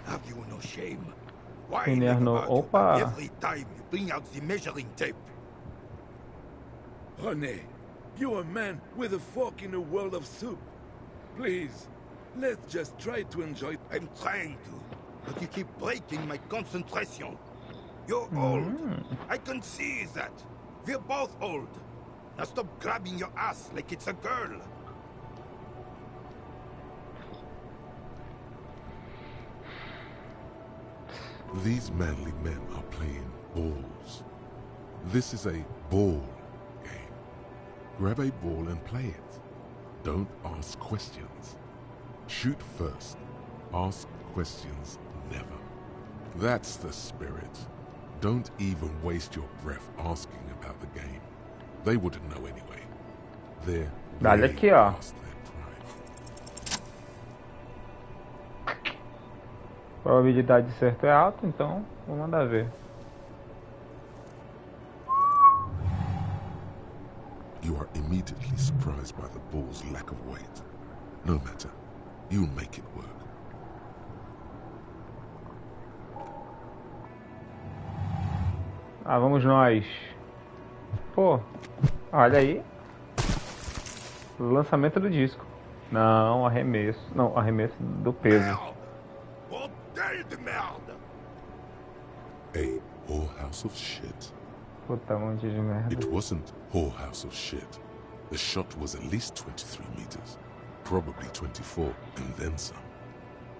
Have you no shame? Why Pioneer no... Opa! every time you bring out the measuring tape? René, you're a man with a fork in a world of soup. Please, let's just try to enjoy. I'm trying to, but you keep breaking my concentration. You're old. I can see that. We're both old. Now stop grabbing your ass like it's a girl. These manly men are playing balls. This is a ball game. Grab a ball and play it. Don't ask questions. Shoot first. Ask questions never. That's the spirit. Don't even waste your breath asking about the game. They wouldn't know anyway. They're Dale aqui, ó. Probabilidade de certo é alta, então vou mandar ver. You are immediately surprised by the ball's lack of weight. No matter, you'll make it work. Ah, vamos nós. Pô, olha aí. Lançamento do disco. Não, arremesso. Não, arremesso do peso. A whorehouse of shit. Puta, monte de merda. It wasn't whorehouse of shit. The shot was at least 23 meters. Probably 24, and then some.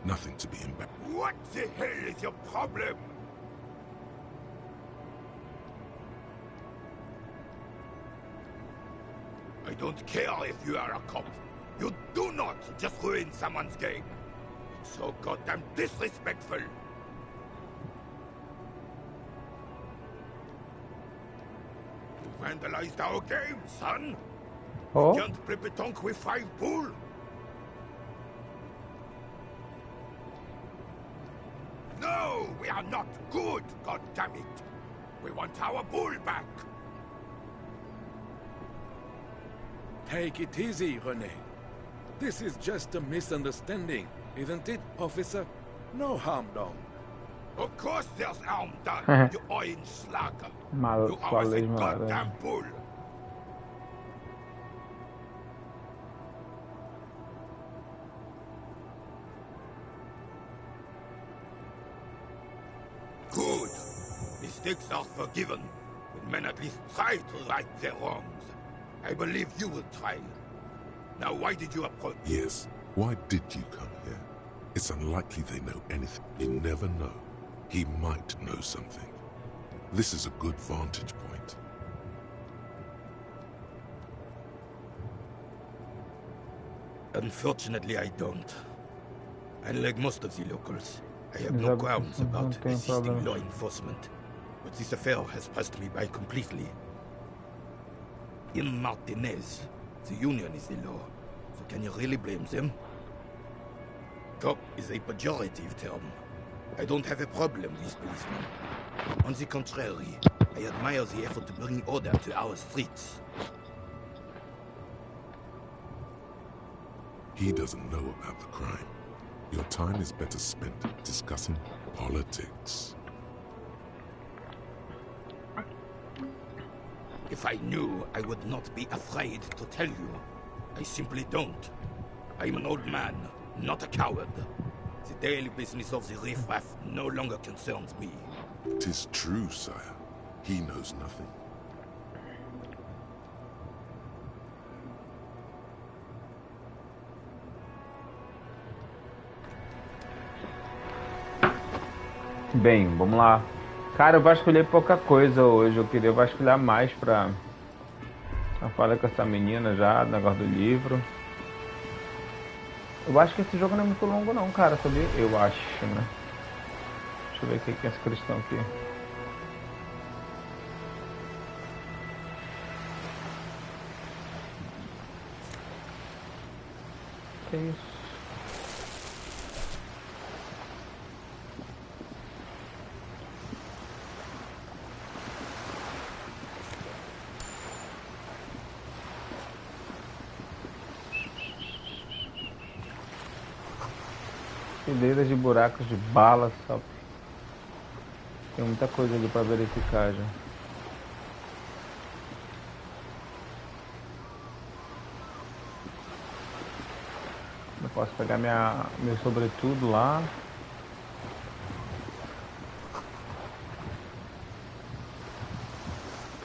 Nothing to be embarrassed. What the hell is your problem? I don't care if you are a cop. You do not just ruin someone's game. It's so goddamn disrespectful. You vandalized our game, son. Oh. You can't play petanque with 5 bull. No, we are not good, goddammit. We want our bull back. Take it easy, René. This is just a misunderstanding, isn't it, officer? No harm done. Of course there's harm done, you orange slacker. You are a goddamn bull. Good. Mistakes are forgiven when men at least try to right their wrongs. I believe you will try. Now, why did you approach? Yes, why did you come here? It's unlikely they know anything. You never know. He might know something. This is a good vantage point. Unfortunately, I don't. Unlike most of the locals, I have no qualms about assisting law enforcement. But this affair has passed me by completely. In Martinez, the union is the law. So can you really blame them? Cop is a pejorative term. I don't have a problem with policemen. On the contrary, I admire the effort to bring order to our streets. He doesn't know about the crime. Your time is better spent discussing politics. If I knew, I would not be afraid to tell you. I simply don't. I'm an old man, not a coward. The daily business of the riffraff no longer concerns me. 'Tis true, sire. He knows nothing. Bem, vamos lá. Cara, eu vasculhei pouca coisa hoje. Eu queria vasculhar mais pra... Eu falei com essa menina já, negócio do livro. Eu acho que esse jogo não é muito longo não, cara, sabia? Eu acho, né? Deixa eu ver o que é essa questão aqui. Que isso? Fileiras de buracos de bala, só. Tem muita coisa ali pra verificar já. Eu posso pegar meu sobretudo lá.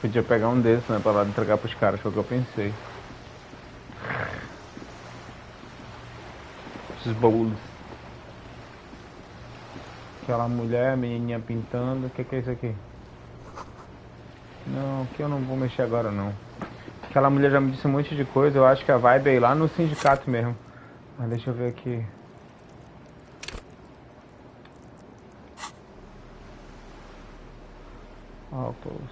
Podia pegar um desses, né, pra lá entregar pros caras, foi o que eu pensei. Esses bowls. Aquela mulher, a menininha pintando. O que é isso aqui? Não, aqui eu não vou mexer agora não. Aquela mulher já me disse um monte de coisa. Eu acho que a vibe é ir lá no sindicato mesmo. Mas deixa eu ver aqui. Autos.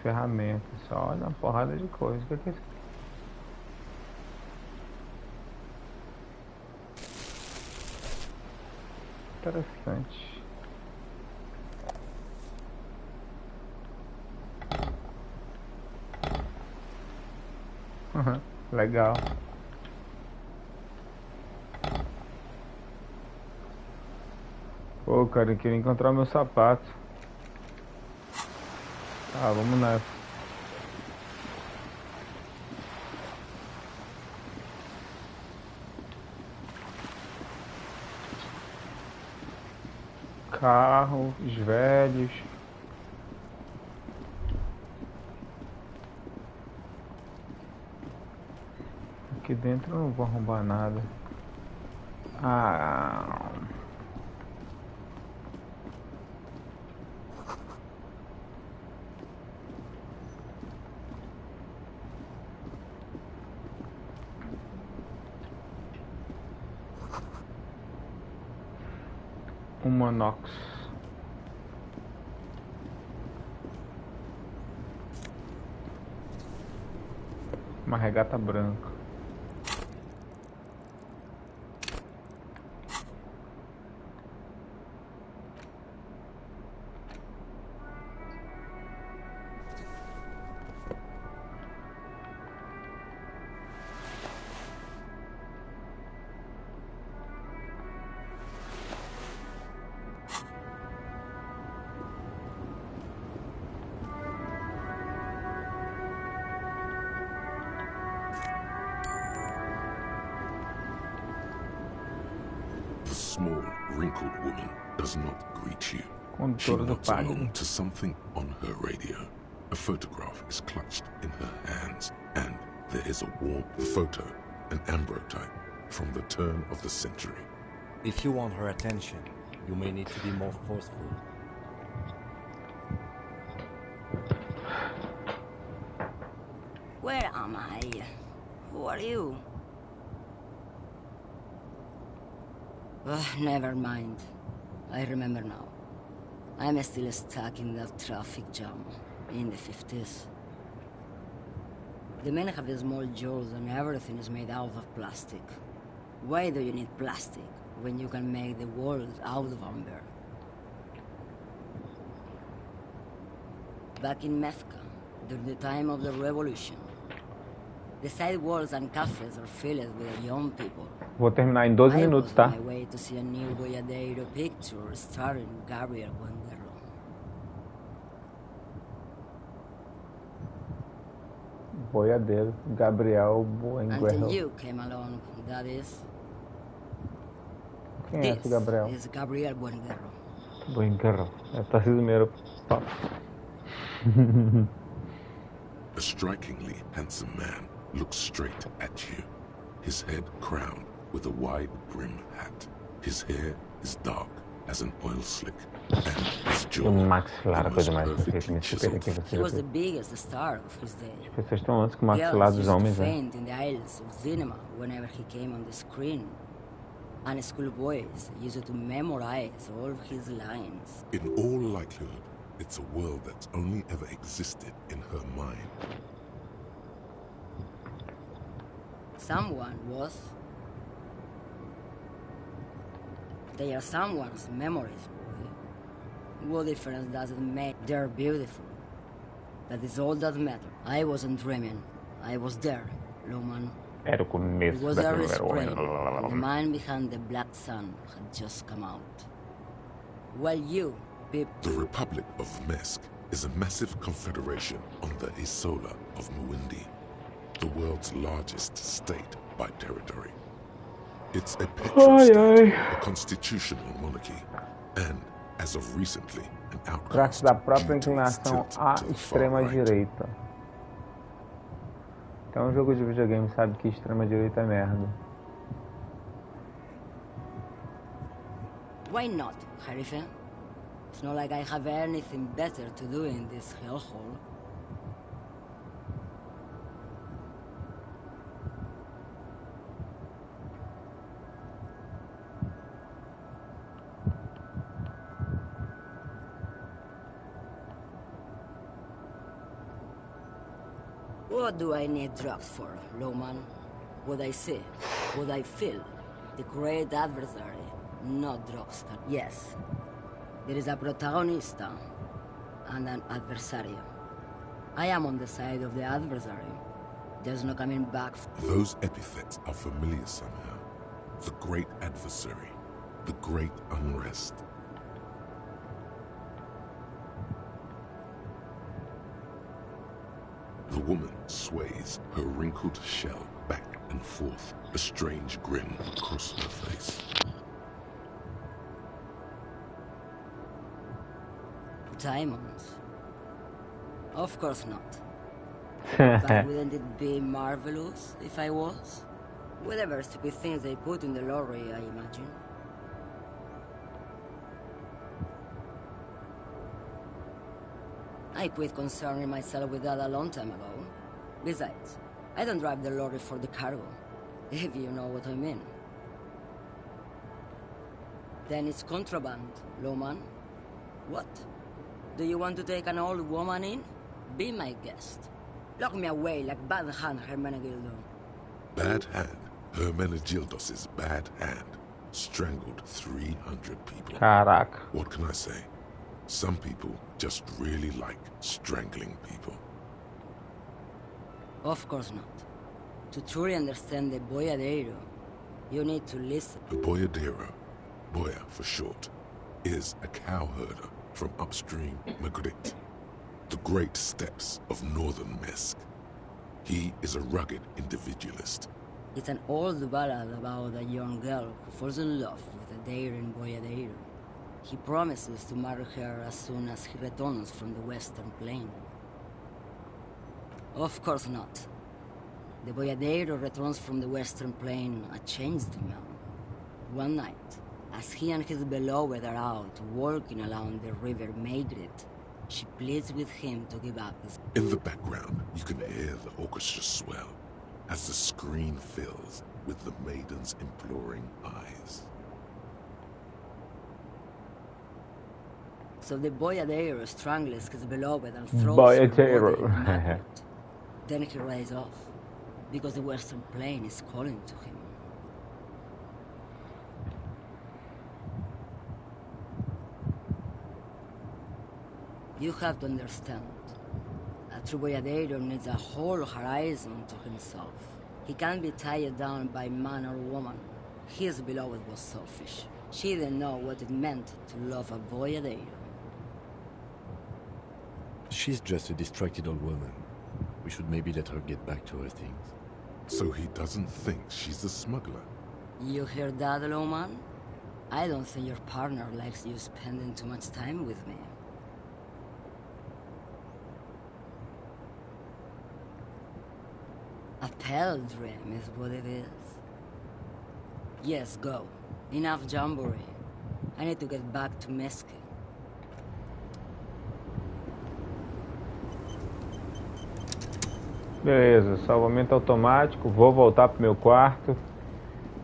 Ferramentas. Olha uma porrada de coisa. O que é isso aqui? Interessante. Uhum, legal. Pô, cara, eu queria encontrar meu sapato. Tá, vamos nessa. Carros velhos. Aqui dentro eu não vou arrombar nada. Ah. Manox. Uma regata branca. Small, wrinkled woman does not greet you. She nods along to something on her radio. A photograph is clutched in her hands, and there is a warm photo, an ambrotype, from the turn of the century. If you want her attention, you may need to be more forceful. Where am I? Who are you? Never mind. I remember now. I'm still stuck in that traffic jam in the 50s. The men have small jaws and everything is made out of plastic. Why do you need plastic when you can make the world out of amber? Back in Mecca, during the time of the revolution, the sidewalks and cafes are filled with young people. Vou terminar em 12 minutos, tá? I was on my way to see a new JogoDeInvestigação picture starring Gabriel Buenguerro. Boiadeiro, Gabriel Buenguerro. Until you came along, that is. Quem é esse Gabriel? This is Gabriel Buenguerro. Buenguerro. É Tarcísio Meira. A strikingly handsome man looks straight at you, his head crowned with a wide brim hat. His hair is dark as an oil slick, and his jaw maxilar, a coisa mais He was the biggest star of his day. As pessoas têm um lance com o maxilar dos homens, né? Faint in the aisles of cinema whenever he came on the screen. And schoolboys used to memorize all of his lines. In all likelihood, it's a world that's only ever existed in her mind. Someone was. They are someone's memories, boy. What difference does it make? They're beautiful. That is all that matters. I wasn't dreaming. I was there, Loman. Era o começo. It was early spring. The man behind the black sun had just come out. Well, you, Pip. The Republic of Mesk is a massive confederation on the Isola of Muindi, the world's largest state by territory. It's a petro state, a constitutional monarchy, and, as of recently, an outcast da própria due to its inclinação tilt à to the far right. extrema-direita. Então, um jogo de videogame sabe que extrema-direita é merda. Why not, Harife? It's not like I have anything better to do in this hellhole. What do I need drugs for, Loman? What I see, what I feel, the great adversary, not drugs. Yes, there is a protagonista and an adversario. I am on the side of the adversary. There's no coming back. Those epithets are familiar somehow. The great adversary, the great unrest. The woman sways, her wrinkled shell back and forth, a strange grin across her face. Diamonds? Of course not. But wouldn't it be marvelous if I was? Whatever stupid things they put in the lorry, I imagine. I quit concerning myself with that a long time ago. Besides, I don't drive the lorry for the cargo, if you know what I mean. Then it's contraband, Loman. What? Do you want to take an old woman in? Be my guest. Lock me away like Bad Hand Hermenegildo. Bad Hand? Hermenegildos' bad hand strangled 300 people. Caraca. What can I say? Some people just really like strangling people. Of course not. To truly understand the boiadeiro, you need to listen. The boiadeiro, boia for short, is a cowherder from upstream Magritte, the great steppes of northern Mesk. He is a rugged individualist. It's an old ballad about a young girl who falls in love with a daring boiadeiro. He promises to marry her as soon as he returns from the Western Plain. Of course not. The boyadero returns from the Western Plain a changed man. One night, as he and his beloved are out walking along the river Maigret, she pleads with him to give up his... In the background, you can hear the orchestra swell as the screen fills with the maiden's imploring eyes. So the boyadero strangles his beloved and throws her body in Margaret. Then he rides off, because the Western Plain is calling to him. You have to understand, a true boyadero needs a whole horizon to himself. He can't be tied down by man or woman. His beloved was selfish. She didn't know what it meant to love a boyadero. She's just a distracted old woman. We should maybe let her get back to her things. So he doesn't think she's a smuggler. You hear that, Lowman? I don't think your partner likes you spending too much time with me. A pale dream is what it is. Yes, go. Enough jamboree. I need to get back to Mesque. Beleza, salvamento automático. Vou voltar pro meu quarto,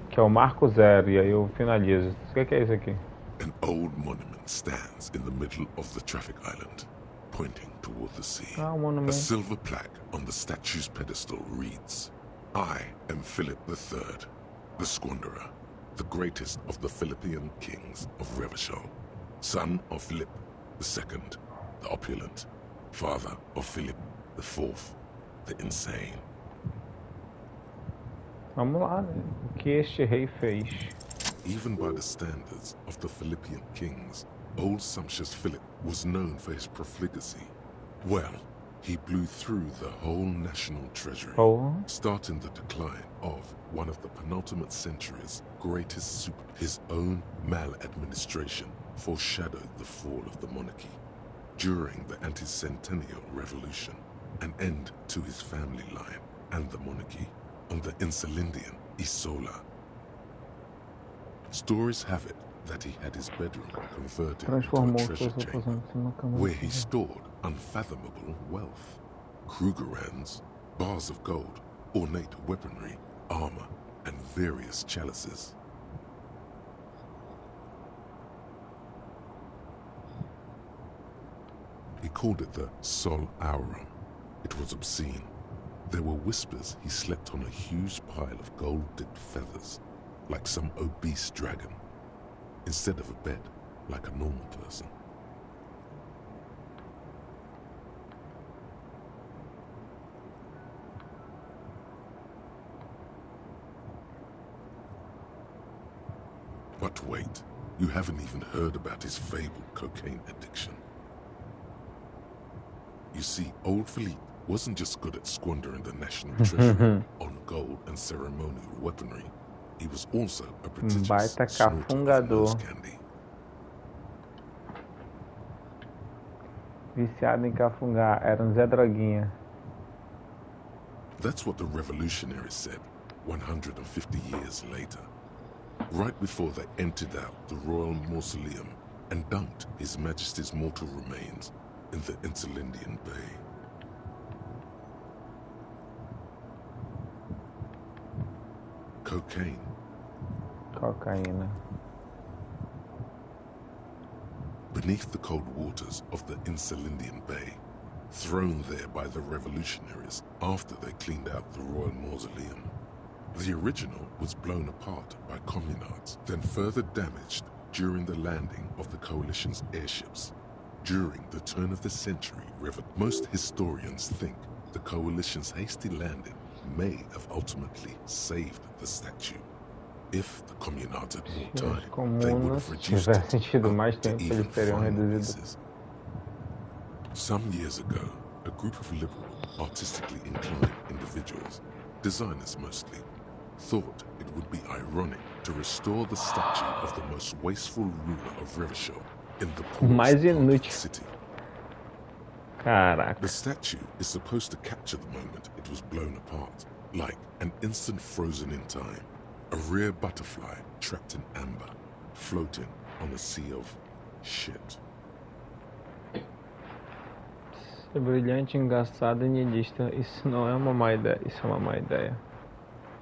que é o marco 0, e aí eu finalizo. O que é isso aqui? An old monument stands in the middle of the traffic island, pointing toward the sea. A silver plaque on the statue's pedestal reads, "I am Philip III, the Squanderer, the greatest of the Philippian kings of Revachol, son of Philip II, the opulent, father of Philip IV, the insane." Vamos lá, né? O que este rei fez? Even by the standards of the Philippian kings, old sumptuous Philip was known for his profligacy. Well, he blew through the whole national treasury, starting the decline of one of the penultimate century's greatest super. His own maladministration foreshadowed the fall of the monarchy. During the anti-centennial revolution, an end to his family line and the monarchy on the Insulindian Isola. Stories have it that he had his bedroom converted into a treasure chamber where he stored unfathomable wealth. Krugerrands, bars of gold, ornate weaponry, armor, and various chalices. He called it the Sol Aurum. It was obscene. There were whispers he slept on a huge pile of gold-dipped feathers, like some obese dragon, instead of a bed, like a normal person. But wait, you haven't even heard about his fabled cocaine addiction. You see, old Philippe wasn't just good at squandering the national treasury on gold and ceremonial weaponry. He was also a prodigious snorter of nose candy. Viciado em cafungar, era Zé Droguinha. That's what the revolutionaries said 150 years later, right before they emptied out the royal mausoleum and dumped His Majesty's mortal remains in the Insulindian Bay. Cocaine. Cocaína. Beneath the cold waters of the Insulindian Bay, thrown there by the revolutionaries after they cleaned out the royal mausoleum. The original was blown apart by communards, then further damaged during the landing of the coalition's airships. During the turn of the century, most historians think the coalition's hasty landing may have ultimately saved the statue. If the communards had more time, they would have reduced it to even finer pieces. Some years ago, a group of liberal, artistically inclined individuals, designers mostly, thought it would be ironic to restore the statue of the most wasteful ruler of Revachol in the poorest part of the city. Caraca. The statue is supposed to capture the moment it was blown apart, like an instant frozen in time, a rare butterfly trapped in amber, floating on a sea of shit. Ser brilhante, engraçado e niilista. Isso não é uma má ideia. Isso é uma má ideia.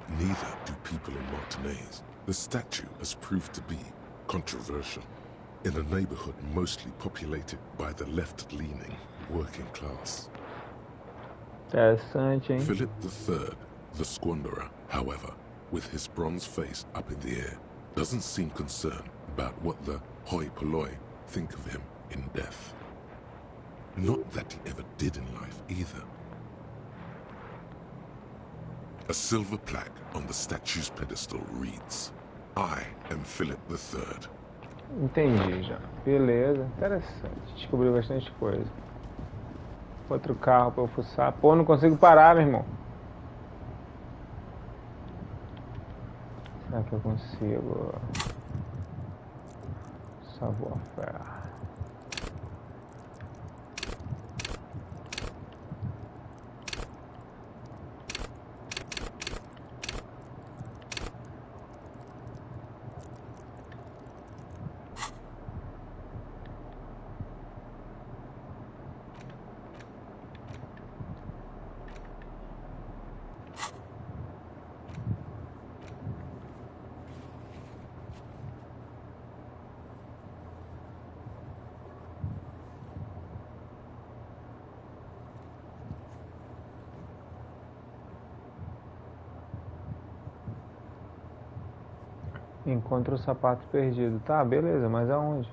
Neither do people in Martinez. The statue has proved to be controversial in a neighborhood mostly populated by the left-leaning working class. Interessante, hein? Philip III, the squanderer, however, with his bronze face up in the air, doesn't seem concerned about what the hoi polloi think of him in death. Not that he ever did in life either. A silver plaque on the statue's pedestal reads, I am Philip III. Entendi já. Beleza. Interessante. Descobri bastante coisa. Outro carro pra eu fuçar. Pô, não consigo parar, meu irmão. Será que eu consigo? Savoir-faire. Encontra o sapato perdido. Tá, beleza, mas aonde?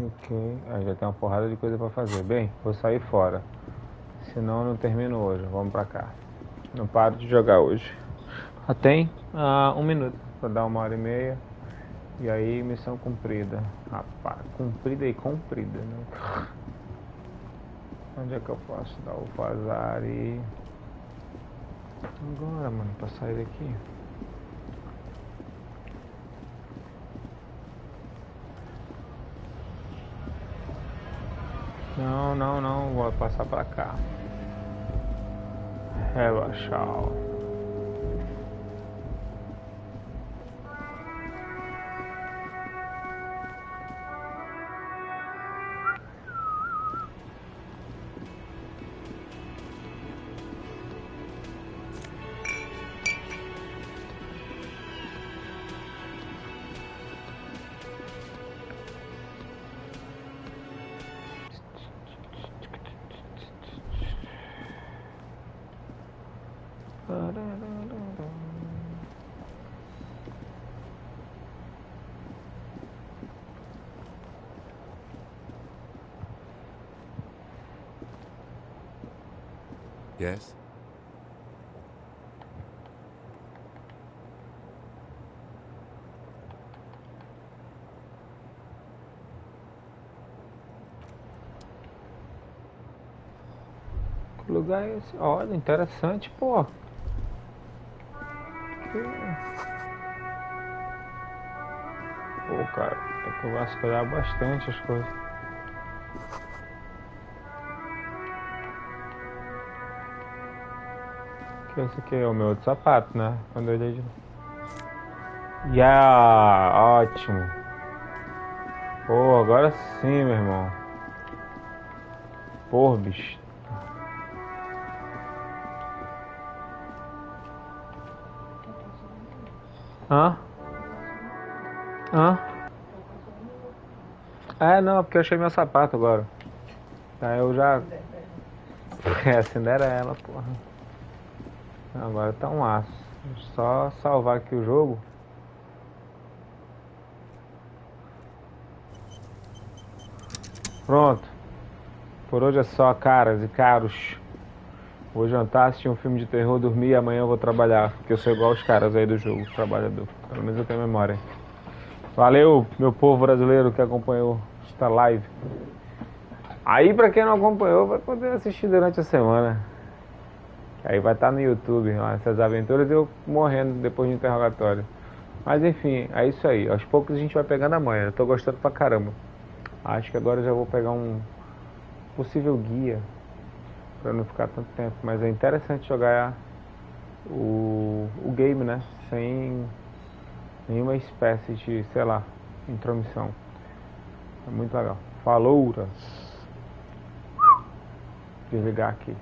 Ok. Aí já tem uma porrada de coisa pra fazer. Bem, vou sair fora. Senão eu não termino hoje. Vamos pra cá. Não paro de jogar hoje. Já tem 1 minuto pra dar 1h30. E aí, missão cumprida. Rapaz, cumprida e comprida, né? Onde é que eu posso dar o vazar e... Agora, mano, pra sair daqui. Não, vou passar pra cá. Relaxar. Yes? Que lugar é esse? Olha, interessante, pô. Pô, cara, tem que vasculhar bastante as coisas. Que esse aqui é o meu outro sapato, né? Quando eu olhei de... ótimo. Pô, agora sim, meu irmão. Porra, bicho. Hã? Não, porque eu achei meu sapato agora. Aí eu já... Cinderela, porra. Agora tá um aço. Só salvar aqui o jogo. Pronto. Por hoje é só, caras e caros. Vou jantar, assistir um filme de terror, dormir e amanhã eu vou trabalhar. Porque eu sou igual os caras aí do jogo, trabalhador. Pelo menos eu tenho memória. Valeu, meu povo brasileiro que acompanhou esta live. Aí pra quem não acompanhou, vai poder assistir durante a semana. Aí vai estar no YouTube, essas aventuras, eu morrendo depois do interrogatório. Mas enfim, é isso aí. Aos poucos a gente vai pegando a manha. Eu tô gostando pra caramba. Acho que agora eu já vou pegar possível guia para não ficar tanto tempo. Mas é interessante jogar o game, né? Sem nenhuma espécie de, sei lá, intromissão. É muito legal. Falou! Desligar aqui.